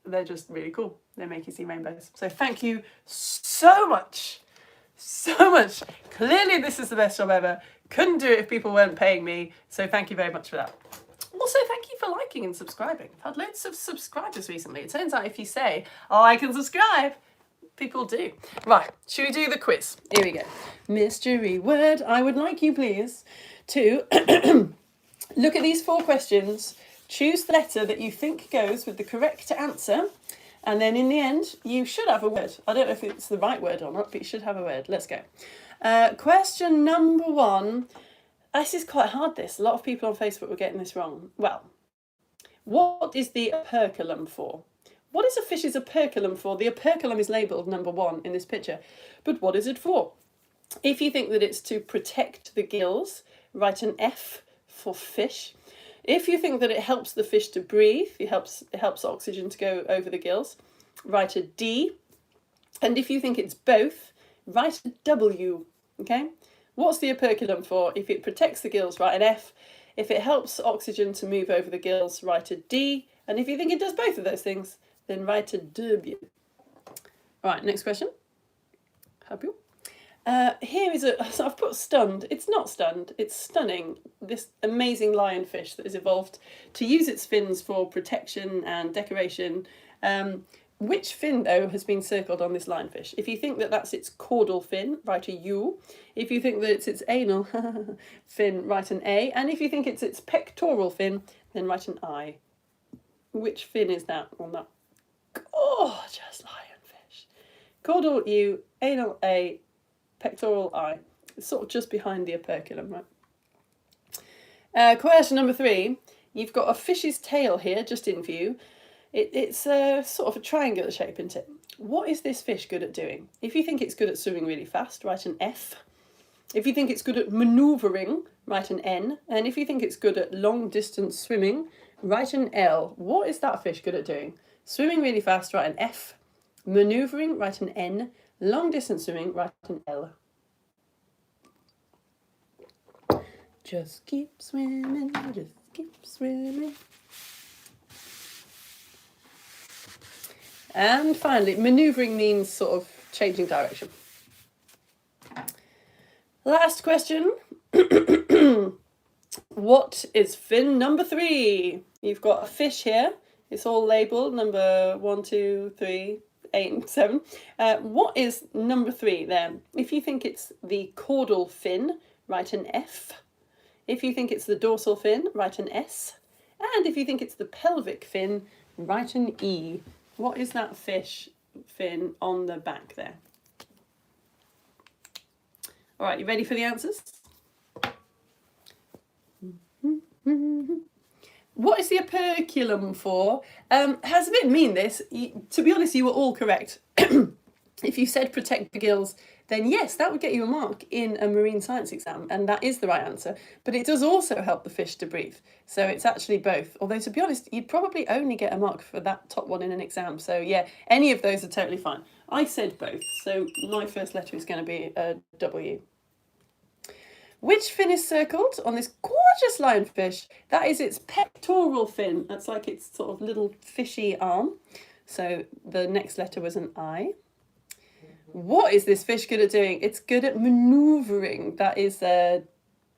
They're just really cool. They make you see rainbows. So thank you so much. So much. Clearly this is the best job ever. Couldn't do it if people weren't paying me. So thank you very much for that. Also, thank you for liking and subscribing. I've had loads of subscribers recently. It turns out if you say, oh, I can subscribe, people do. Right, should we do the quiz? Here we go. Mystery word. I would like you, please, to look at these 4 questions. Choose the letter that you think goes with the correct answer. And then in the end, you should have a word. I don't know if it's the right word or not, but you should have a word. Let's go. Question number 1. This is quite hard, this. A lot of people on Facebook were getting this wrong. Well, what is the operculum for? What is a fish's operculum for? The operculum is labelled number 1 in this picture. But what is it for? If you think that it's to protect the gills, write an F for fish. If you think that it helps the fish to breathe, it helps oxygen to go over the gills, write a D. And if you think it's both, write a W, okay? What's the operculum for? If it protects the gills, write an F. If it helps oxygen to move over the gills, write a D. And if you think it does both of those things, then write a W. All right, next question. Happy? Here is so I've put stunned. It's not stunned, it's stunning. This amazing lionfish that has evolved to use its fins for protection and decoration. Which fin, though, has been circled on this lionfish? If you think that that's its caudal fin, write a U. If you think that it's its anal fin, write an A. And if you think it's its pectoral fin, then write an I. Which fin is that on that gorgeous lionfish? Caudal U, anal A, pectoral I. It's sort of just behind the operculum, right? Question number 3. You've got a fish's tail here, just in view. It's sort of a triangular shape, isn't it? What is this fish good at doing? If you think it's good at swimming really fast, write an F. If you think it's good at manoeuvring, write an N. And if you think it's good at long distance swimming, write an L. What is that fish good at doing? Swimming really fast, write an F. Manoeuvring, write an N. Long distance swimming, write an L. Just keep swimming, just keep swimming. And finally, manoeuvring means sort of changing direction. Last question. What is fin number 3? You've got a fish here. It's all labelled, number 1, 2, 3, 8 and 7. What is number 3 there? If you think it's the caudal fin, write an F. If you think it's the dorsal fin, write an S. And if you think it's the pelvic fin, write an E. What is that fish fin on the back there? All right, you ready for the answers? What is the operculum for? Has a bit mean, this. To be honest, you were all correct. If you said protect the gills, then yes, that would get you a mark in a marine science exam, and that is the right answer. But it does also help the fish to breathe. So it's actually both. Although, to be honest, you'd probably only get a mark for that top one in an exam. So yeah, any of those are totally fine. I said both, so my first letter is going to be a W. Which fin is circled on this gorgeous lionfish? That is its pectoral fin. That's like its sort of little fishy arm. So the next letter was an I. What is this fish good at doing? It's good at manoeuvring. That is a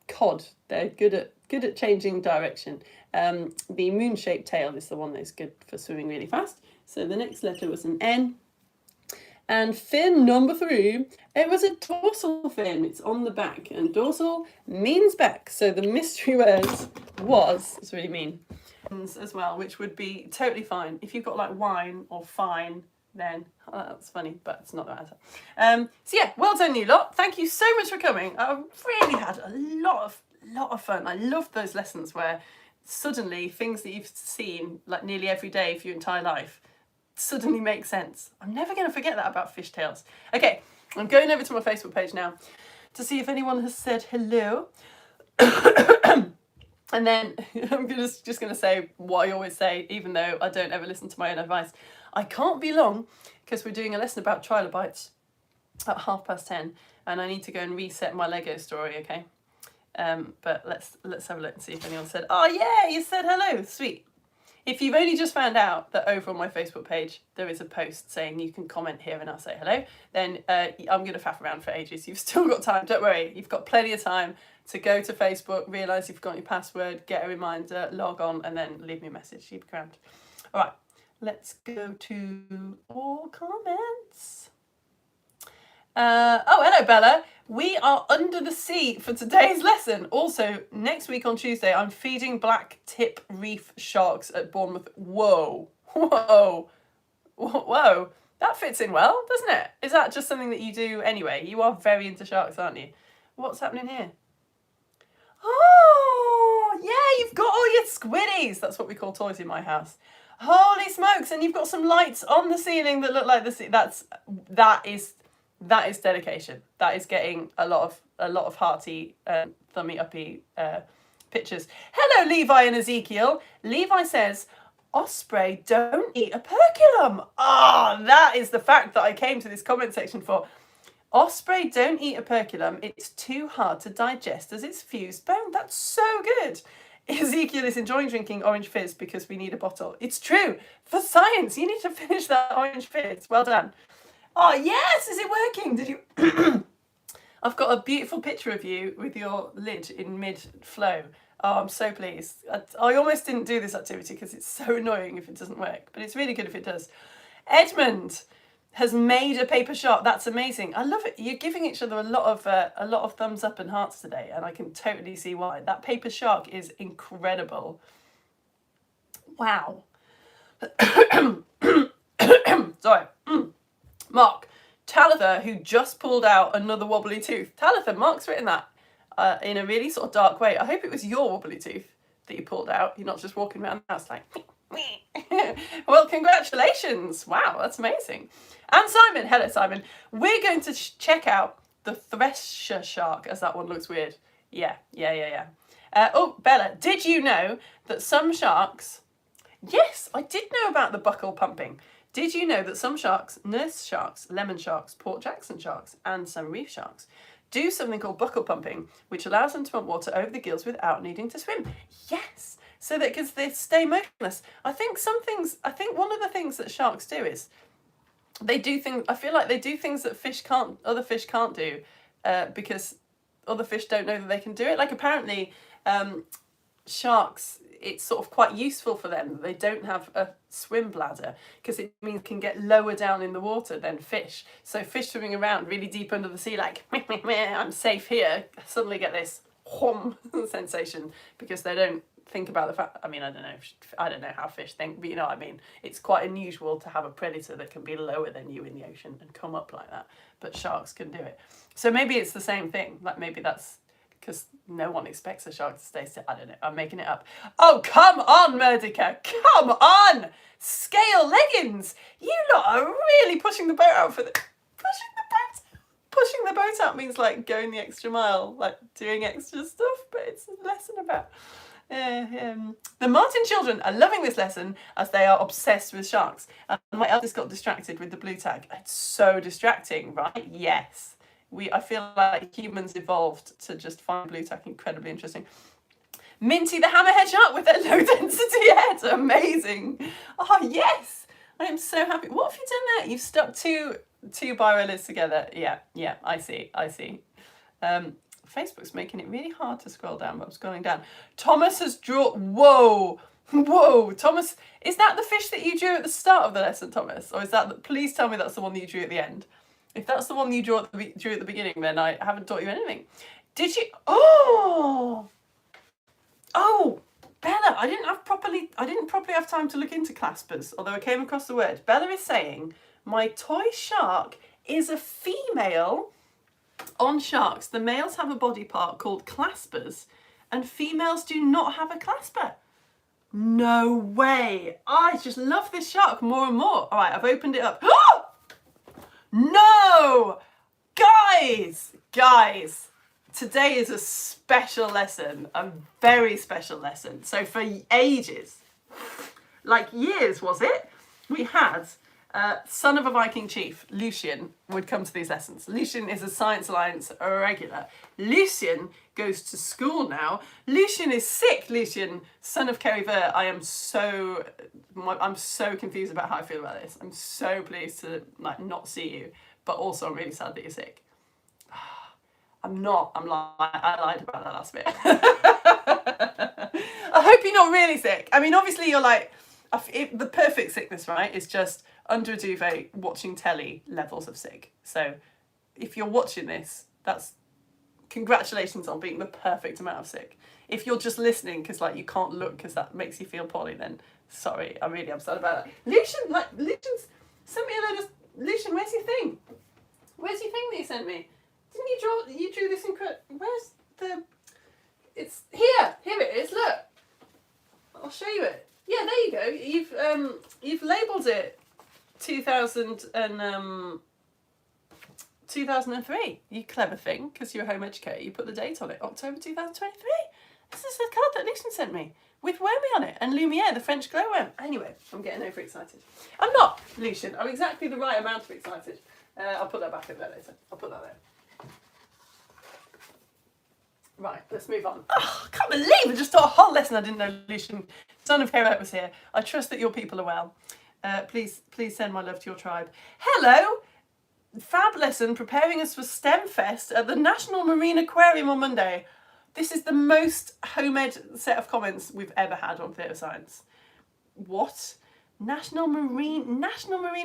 cod. They're good at changing direction. The moon-shaped tail is the one that's good for swimming really fast. So the next letter was an N. And fin number 3, it was a dorsal fin. It's on the back, and dorsal means back. So the mystery word was, it's really mean, as well, which would be totally fine. If you've got like wine or fine, then that's funny, but it's not the matter. So yeah, well done you lot. Thank you so much for coming. I've really had a lot of fun. I loved those lessons where suddenly things that you've seen like nearly every day for your entire life suddenly make sense. I'm never going to forget that about fishtails. Okay, I'm going over to my Facebook page now to see if anyone has said hello. And then I'm just going to say what I always say, even though I don't ever listen to my own advice. I can't be long because we're doing a lesson about trilobites at 10:30, and I need to go and reset my Lego story, okay? But let's have a look and see if anyone said, oh yeah, you said hello, sweet. If you've only just found out that over on my Facebook page there is a post saying you can comment here and I'll say hello, then I'm going to faff around for ages. You've still got time, don't worry. You've got plenty of time to go to Facebook, realise you've forgotten your password, get a reminder, log on, and then leave me a message. You'd be grand. All right, let's go to all comments. Oh, hello, Bella. We are under the sea for today's lesson. Also, next week on Tuesday, I'm feeding black tip reef sharks at Bournemouth. Whoa. Whoa. Whoa. That fits in well, doesn't it? Is that just something that you do anyway? You are very into sharks, aren't you? What's happening here? Oh, yeah, you've got all your squiddies. That's what we call toys in my house. Holy smokes. And you've got some lights on the ceiling that look like the sea. That is dedication. That is getting a lot of hearty, thummy uppy pictures. Hello, Levi and Ezekiel. Levi says, Osprey don't eat operculum. Ah, that is the fact that I came to this comment section for. Osprey don't eat operculum. It's too hard to digest as it's fused bone. That's so good. Ezekiel is enjoying drinking orange fizz because we need a bottle. It's true. For science, you need to finish that orange fizz. Well done. Oh, yes! Is it working? Did you... I've got a beautiful picture of you with your lid in mid-flow. Oh, I'm so pleased. I almost didn't do this activity because it's so annoying if it doesn't work, but it's really good if it does. Edmund has made a paper shark. That's amazing. I love it. You're giving each other a lot of thumbs up and hearts today, and I can totally see why. That paper shark is incredible. Wow. Sorry. Mark, Talitha, who just pulled out another wobbly tooth. Talitha, Mark's written that in a really sort of dark way. I hope it was your wobbly tooth that you pulled out. You're not just walking around the house like... Well, congratulations. Wow, that's amazing. And Simon, hello Simon. We're going to check out the thresher shark, as that one looks weird. Yeah. Oh, Bella, did you know that some sharks... Yes, I did know about the buccal pumping. Did you know that some sharks, nurse sharks, lemon sharks, Port Jackson sharks, and some reef sharks do something called buccal pumping, which allows them to pump water over the gills without needing to swim? Yes, so that because they stay motionless. I think one of the things that sharks do is they do things. I feel like they do things that other fish can't do, because other fish don't know that they can do it. Like apparently, sharks, it's sort of quite useful for them. They don't have a swim bladder because it means can get lower down in the water than fish. So fish swimming around really deep under the sea, like meh, meh, meh, I'm safe here, suddenly get this whom sensation because they don't think about the fact. I mean, I don't know how fish think, but you know what I mean. It's quite unusual to have a predator that can be lower than you in the ocean and come up like that. But sharks can do it. So maybe it's the same thing. Like maybe that's because no one expects a shark to stay still. I don't know. I'm making it up. Oh, come on, Murdica. Come on. Scale leggings. You lot are really pushing the boat out for the... Pushing the boat out means like going the extra mile, like doing extra stuff, but it's a lesson about... The Martin children are loving this lesson as they are obsessed with sharks. And my eldest got distracted with the blue tag. It's so distracting, right? Yes. I feel like humans evolved to just find blue tack incredibly interesting. Minty the hammerhead shark with their low density head. Amazing. Oh, yes. I am so happy. What have you done there? You've stuck two birollas together. Yeah, I see. Facebook's making it really hard to scroll down, but I'm scrolling down. Thomas has drawn... Whoa. Thomas, is that the fish that you drew at the start of the lesson, Thomas? Or is that... Please tell me that's the one that you drew at the end. If that's the one you drew at the beginning, then I haven't taught you anything. Did you... Oh, Bella, I didn't properly have time to look into claspers, although I came across the word. Bella is saying, my toy shark is a female. On sharks, the males have a body part called claspers, and females do not have a clasper. No way. I just love this shark more and more. All right, I've opened it up. No! Guys, today is a special lesson, a very special lesson. So for ages, like years was it, we had son of a Viking chief, Lucian, would come to these lessons. Lucian is a Science Alliance regular. Lucian goes to school now. Lucian is sick. Lucian, son of Kerry Ver. I'm so confused about how I feel about this. I'm so pleased to not see you, but also I'm really sad that you're sick. I'm not. I lied about that last bit. I hope you're not really sick. I mean, obviously you're like, the perfect sickness, right, is just under a duvet watching telly levels of sick. So if you're watching this, that's congratulations on being the perfect amount of sick. If you're just listening because you can't look because that makes you feel poorly, then sorry, I'm really upset about that. Lucian's sent me a load of... Lucian, where's your thing? Where's your thing that you sent me? Didn't you drew this incredible... Where's the... It's here it is, look. I'll show you it. Yeah, there you go. You've labelled it 2003. You clever thing, because you're a home educator. You put the date on it, October 2023. This is the card that Lucian sent me, with Wormy on it, and Lumiere, the French glowworm. Anyway, I'm getting overexcited. I'm not, Lucian. I'm exactly the right amount of excited. I'll put that back over there later. I'll put that there. Right, let's move on. Oh, I can't believe I just taught a whole lesson I didn't know Lucian, son of Hero, was here. I trust that your people are well. Please send my love to your tribe. Hello! Fab lesson preparing us for STEM Fest at the National Marine Aquarium on Monday. This is the most home ed set of comments we've ever had on Theatre Science. What? National Marine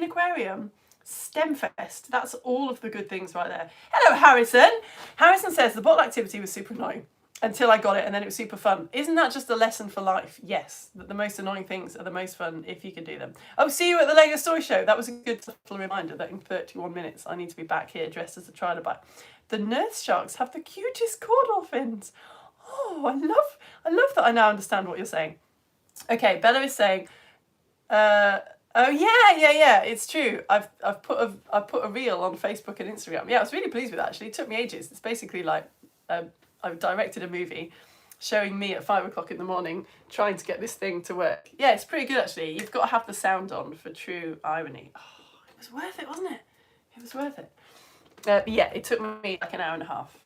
Aquarium? STEM Fest. That's all of the good things right there. Hello, Harrison. Harrison says the bottle activity was super annoying until I got it, and then it was super fun. Isn't that just a lesson for life? Yes, that the most annoying things are the most fun if you can do them. Oh, see you at the Lego Story Show. That was a good little reminder that in 31 minutes I need to be back here dressed as a trilobite. The nurse sharks have the cutest caudal fins. Oh, I love that I now understand what you're saying. Okay, Bella is saying, oh yeah, it's true. I've put a reel on Facebook and Instagram. Yeah, I was really pleased with that actually. It took me ages. It's basically like I've directed a movie showing me at 5 o'clock in the morning trying to get this thing to work. Yeah, it's pretty good actually. You've got to have the sound on for true irony. Oh, it was worth it, wasn't it? It was worth it. Yeah, it took me like an hour and a half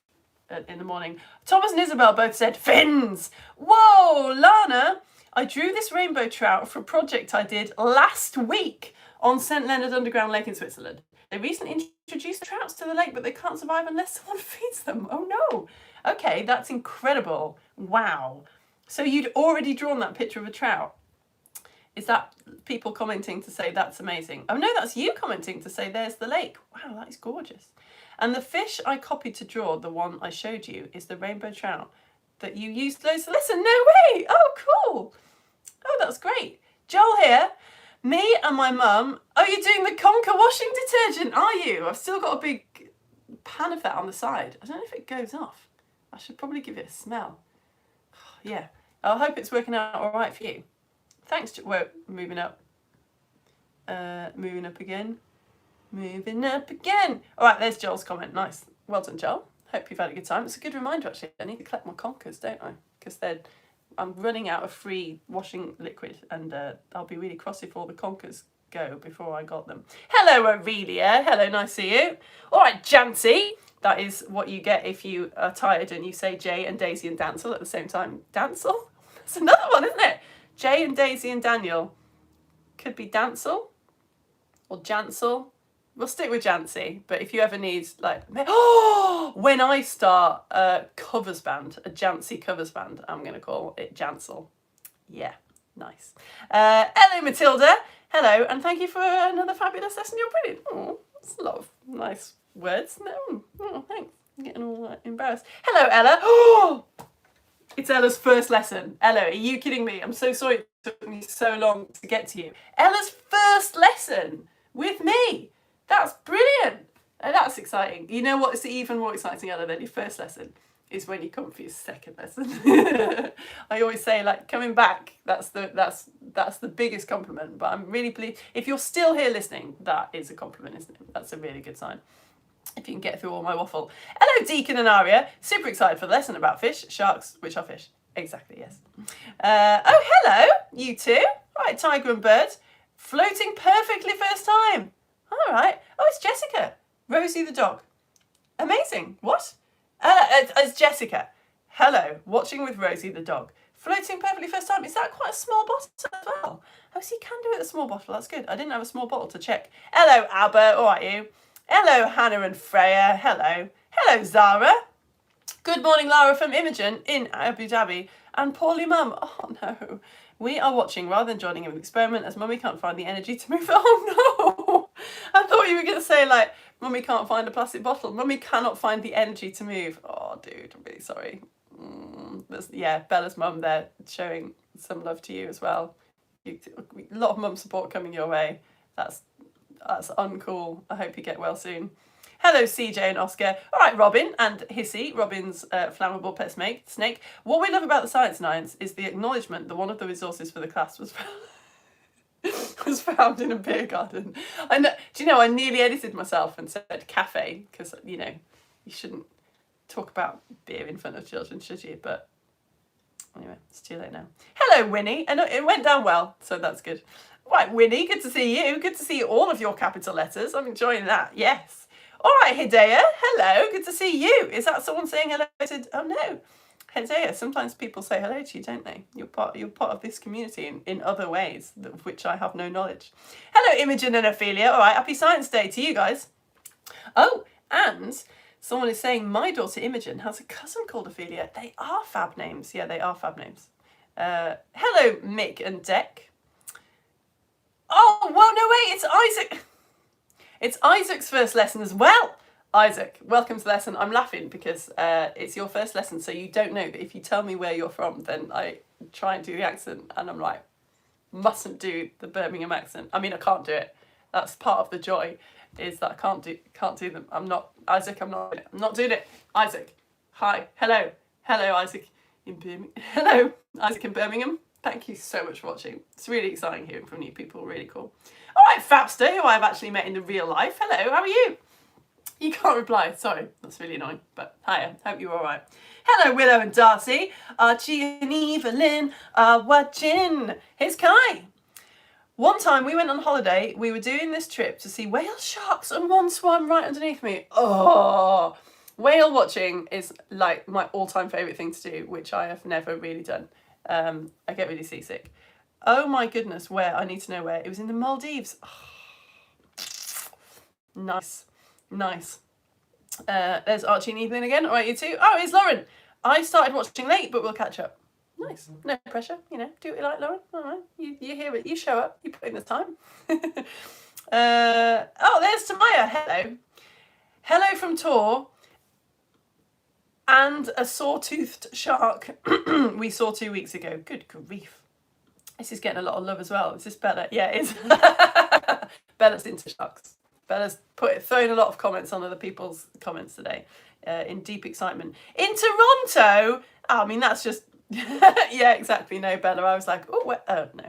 in the morning. Thomas and Isabel both said fins. Whoa, Lana. I drew this rainbow trout for a project I did last week on St. Leonard Underground Lake in Switzerland. They recently introduced the trouts to the lake, but they can't survive unless someone feeds them. Oh no. Okay, that's incredible. Wow. So you'd already drawn that picture of a trout. Is that people commenting to say that's amazing? Oh no, that's you commenting to say there's the lake. Wow, that is gorgeous. And the fish I copied to draw, the one I showed you, is the rainbow trout that you used loads to listen. No way. Oh, cool. Oh, that's great. Joel here. Me and my mum. Oh, you're doing the Conquer washing detergent, are you? I've still got a big pan of that on the side. I don't know if it goes off. I should probably give it a smell. Yeah. I hope it's working out all right for you. Thanks. We're moving up. Moving up again. Moving up again. All right, there's Joel's comment. Nice. Well done, Joel. Hope you've had a good time. It's a good reminder, actually. I need to collect my Conquers, don't I? Because I'm running out of free washing liquid, and I'll be really cross if all the Conquers go before I got them. Hello, Aurelia. Hello, nice to see you. All right, Jancy. That is what you get if you are tired and you say Jay and Daisy and Dancel at the same time. Dancel? That's another one, isn't it? Jay and Daisy and Daniel. Could be Dancel or Jansel. We'll stick with Jancy, but if you ever need, when I start a covers band, a Jancy covers band, I'm going to call it Jansel. Yeah, nice. Hello, Matilda. Hello, and thank you for another fabulous lesson. You're brilliant. Oh, that's a lot of nice words. Oh, thanks. I'm getting all embarrassed. Hello, Ella. Oh, It's Ella's first lesson. Ella, are you kidding me? I'm so sorry it took me so long to get to you. Ella's first lesson with me. That's brilliant. That's exciting. You know what's even more exciting, Ella, than your first lesson? Is when you come for your second lesson. I always say, like, coming back, that's the biggest compliment. But I'm really pleased. If you're still here listening, that is a compliment, isn't it? That's a really good sign. If you can get through all my waffle. Hello, Deacon and Aria. Super excited for the lesson about fish. Sharks, which are fish. Exactly, yes. Oh, hello, you two. All right, Tiger and Bird. Floating perfectly first time. All right. Oh, it's Jessica. Rosie the dog. Amazing. What? It's Jessica. Hello, watching with Rosie the dog. Floating perfectly first time. Is that quite a small bottle as well? Oh, so you can do it with a small bottle. That's good. I didn't have a small bottle to check. Hello, Albert. All right, you. Hello, Hannah and Freya. Hello. Hello, Zara. Good morning, Lara from Imogen in Abu Dhabi. And poorly mum. Oh, no. We are watching rather than joining in the experiment as mummy can't find the energy to move. Oh, no. I thought you were going to say, like, mummy can't find a plastic bottle. Mummy cannot find the energy to move. Oh, dude, I'm really sorry. Yeah, Bella's mum there showing some love to you as well. A lot of mum support coming your way. That's uncool. I hope you get well soon. Hello, CJ and Oscar. All right, Robin and Hissy, Robin's flammable pet snake. What we love about the Science Nines is the acknowledgement that one of the resources for the class was found in a beer garden. I know. Do you know? I nearly edited myself and said cafe because you shouldn't talk about beer in front of children, should you? But anyway, it's too late now. Hello, Winnie. And it went down well, so that's good. Right, Winnie, good to see you. Good to see all of your capital letters. I'm enjoying that. Yes. All right, Hidea. Hello. Good to see you. Is that someone saying hello to... Oh, no. Hidea, sometimes people say hello to you, don't they? You're part of this community in other ways, of which I have no knowledge. Hello, Imogen and Ophelia. All right, happy Science Day to you guys. Oh, and someone is saying my daughter Imogen has a cousin called Ophelia. They are fab names. Yeah, they are fab names. Hello, Mick and Deck. Oh, well, no, wait, it's Isaac. It's Isaac's first lesson as well. Isaac, welcome to the lesson. I'm laughing because it's your first lesson, so you don't know. But if you tell me where you're from, then I try and do the accent, and I'm like, mustn't do the Birmingham accent. I mean, I can't do it. That's part of the joy, is that I can't do them. I'm not doing it. Isaac, hi, hello, Isaac in Birmingham. Hello, Isaac in Birmingham. Thank you so much for watching. It's really exciting hearing from new people. Really cool. All right, Fausta, who I've actually met in the real life. Hello, how are you? You can't reply. Sorry, that's really annoying. But hiya, hope you're all right. Hello, Willow and Darcy. Archie and Evelyn are watching. Here's Kai. One time we went on holiday. We were doing this trip to see whale sharks, and one swam right underneath me. Oh, whale watching is like my all-time favourite thing to do, which I have never really done. I get really seasick. Oh my goodness, where? I need to know where. It was in the Maldives. Oh, nice. There's Archie and Evelyn again. All right, you two. Oh, it's Lauren. I started watching late, but we'll catch up. Nice. No pressure. Do what you like, Lauren. All right. You hear it. You show up. You put in the time. Oh, there's Tamaya. Hello. Hello from Tor. And a saw-toothed shark we saw 2 weeks ago. Good grief. This is getting a lot of love as well. Is this Bella? Yeah, it is. Bella's into sharks. Bella's throwing a lot of comments on other people's comments today in deep excitement. In Toronto? I mean, that's just... yeah, exactly. No, Bella. I was like, oh, no.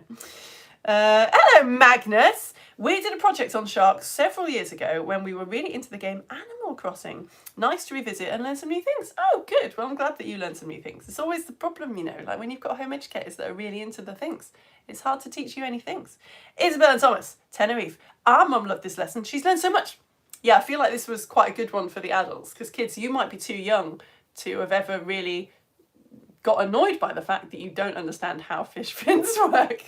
Hello, Magnus. We did a project on sharks several years ago when we were really into the game Animal Crossing. Nice to revisit and learn some new things. Oh, good. Well, I'm glad that you learned some new things. It's always the problem, like when you've got home educators that are really into the things. It's hard to teach you any things. Isabel and Thomas, Tenerife. Our mum loved this lesson. She's learned so much. Yeah, I feel like this was quite a good one for the adults because kids, you might be too young to have ever really got annoyed by the fact that you don't understand how fish fins work.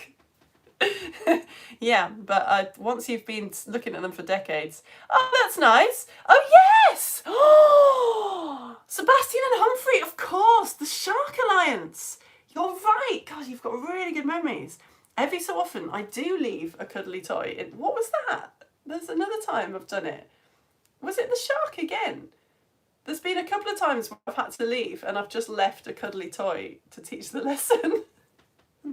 Yeah, but once you've been looking at them for decades, oh, that's nice. Oh, yes! Oh, Sebastian and Humphrey, of course, the Shark Alliance. You're right. God, you've got really good memories. Every so often, I do leave a cuddly toy in. What was that? There's another time I've done it. Was it the shark again? there's been a couple of times where I've had to leave and I've just left a cuddly toy to teach the lesson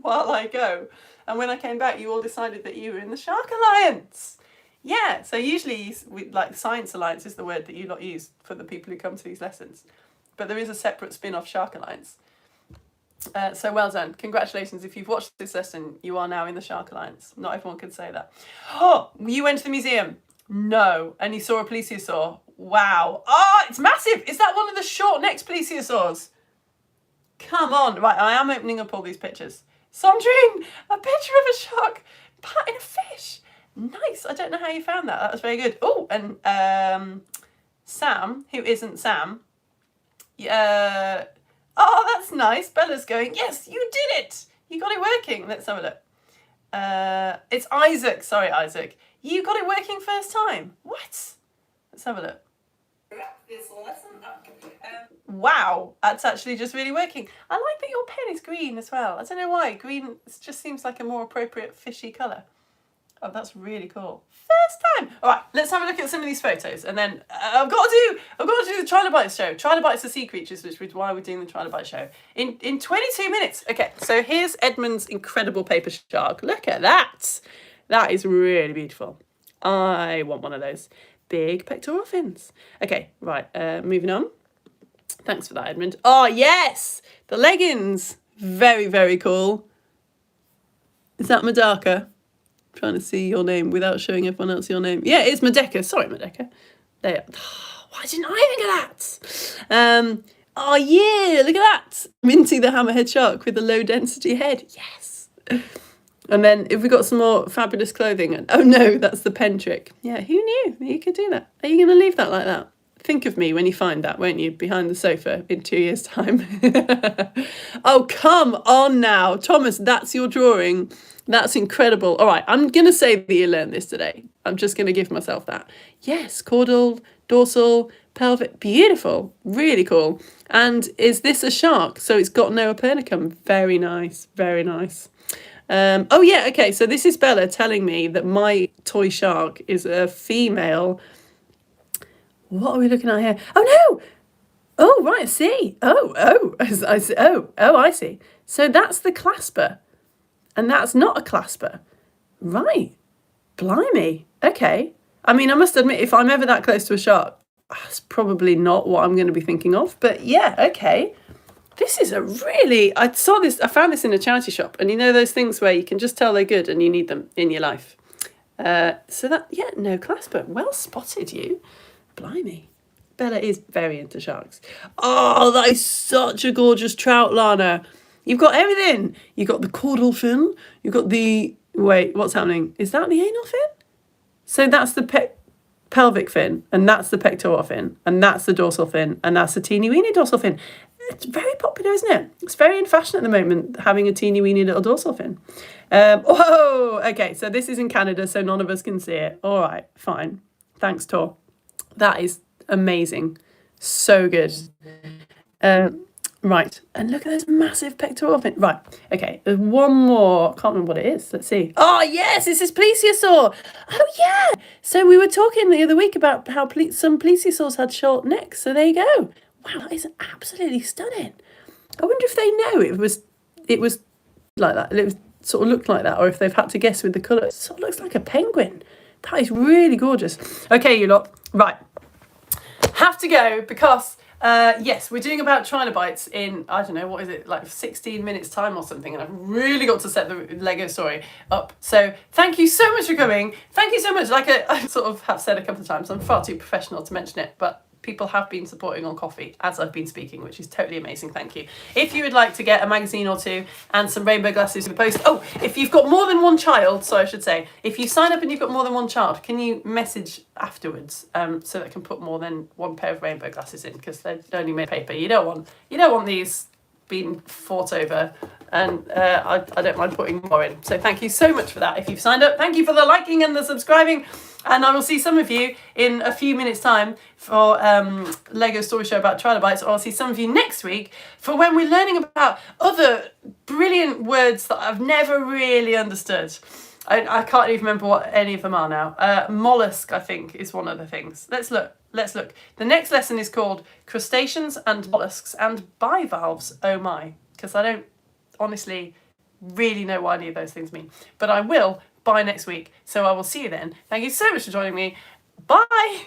while I go. And when I came back, you all decided that you were in the Shark Alliance. Yeah, so usually, like Science Alliance is the word that you lot use for the people who come to these lessons. But there is a separate spin-off Shark Alliance. So well done. Congratulations. If you've watched this lesson, you are now in the Shark Alliance. Not everyone can say that. Oh, you went to the museum? No. And you saw a plesiosaur? Wow. Oh, it's massive. Is that one of the short-necked plesiosaurs? Come on. Right, I am opening up all these pictures. Sandrine, a picture of a shark patting a fish. Nice. I don't know how you found that. That was very good. Oh, and Sam, who isn't Sam. Oh, that's nice. Bella's going, yes, you did it. You got it working. Let's have a look. It's Isaac. Sorry, Isaac. You got it working first time. What? Let's have a look. Wow, that's actually just really working. I like that your pen is green as well. I don't know why. Green just seems like a more appropriate fishy colour. Oh, that's really cool. First time. All right, let's have a look at some of these photos, and then I've got to do the Trilobites show. Trilobites are sea creatures, which is why we're doing the Trilobite show in 22 minutes. Okay, so here's Edmund's incredible paper shark. Look at that. That is really beautiful. I want one of those. Big pectoral fins. Okay, right, moving on. Thanks for that, Edmund. Oh, yes! The leggings. Very, very cool. Is that Medaka? Trying to see your name without showing everyone else your name. Yeah, it's Medeka. Sorry, Medeka. There. Why didn't I think of that? Oh, yeah, look at that. Minty the hammerhead shark with a low density head. Yes. And then if we got some more fabulous clothing. And, oh, no, that's the pen trick. Yeah, who knew you could do that? Are you going to leave that like that? Think of me when you find that, won't you? Behind the sofa in 2 years' time. Oh, come on now. Thomas, that's your drawing. That's incredible. All right, I'm going to say that you learned this today. I'm just going to give myself that. Yes, caudal, dorsal, pelvic. Beautiful. Really cool. And is this a shark? So it's got no opernicum. Very nice. Very nice. Oh, yeah, okay. So this is Bella telling me that my toy shark is a female. What are we looking at here? Oh, no. Oh, right, I see. I see. I see. So that's the clasper. And that's not a clasper. Right. Blimey. Okay. I mean, I must admit, if I'm ever that close to a shark, that's probably not what I'm going to be thinking of. But yeah, okay. This is a really... I found this in a charity shop. And you know those things where you can just tell they're good and you need them in your life. So that, yeah, no clasper. Well spotted, you. Blimey. Bella is very into sharks. Oh, that is such a gorgeous trout, Lana. You've got everything. You've got the caudal fin. You've got the... Wait, what's happening? Is that the anal fin? So that's the pelvic fin, and that's the pectoral fin, and that's the dorsal fin, and that's the teeny-weeny dorsal fin. It's very popular, isn't it? It's very in fashion at the moment, having a teeny-weeny little dorsal fin. Whoa! Okay, so this is in Canada, so none of us can see it. All right, fine. Thanks, Tor. That is amazing. So good. Right, and look at those massive pectoral fins. Right, okay, there's one more. Can't remember what it is. Let's see. Oh, yes, this is plesiosaur. Oh, yeah. So we were talking the other week about how some plesiosaurs had short necks. So there you go. Wow, that is absolutely stunning. I wonder if they know it was like that. It sort of looked like that, or if they've had to guess with the colour. It sort of looks like a penguin. That is really gorgeous. Okay, you lot. Right. Have to go because... yes, we're doing about trilobites in, I don't know, what is it, like 16 minutes time or something, and I've really got to set the Lego story up. So thank you so much for coming. Thank you so much. Like I sort of have said a couple of times, I'm far too professional to mention it, but people have been supporting on Ko-fi as I've been speaking, which is totally amazing. Thank you. If you would like to get a magazine or two and some rainbow glasses in the post. Oh, if you've got more than one child, so I should say, if you sign up and you've got more than one child, can you message afterwards so that I can put more than one pair of rainbow glasses in, because they're only made paper. You don't want these being fought over, and I don't mind putting more in. So thank you so much for that. If you've signed up, thank you for the liking and the subscribing. And I will see some of you in a few minutes' time for Lego Story Show about trilobites, or I'll see some of you next week for when we're learning about other brilliant words that I've never really understood. I can't even remember what any of them are now. Mollusk, I think, is one of the things. Let's look. The next lesson is called Crustaceans and Mollusks and Bivalves. Oh my, because I don't honestly really know what any of those things mean. But I will by next week. So I will see you then. Thank you so much for joining me. Bye!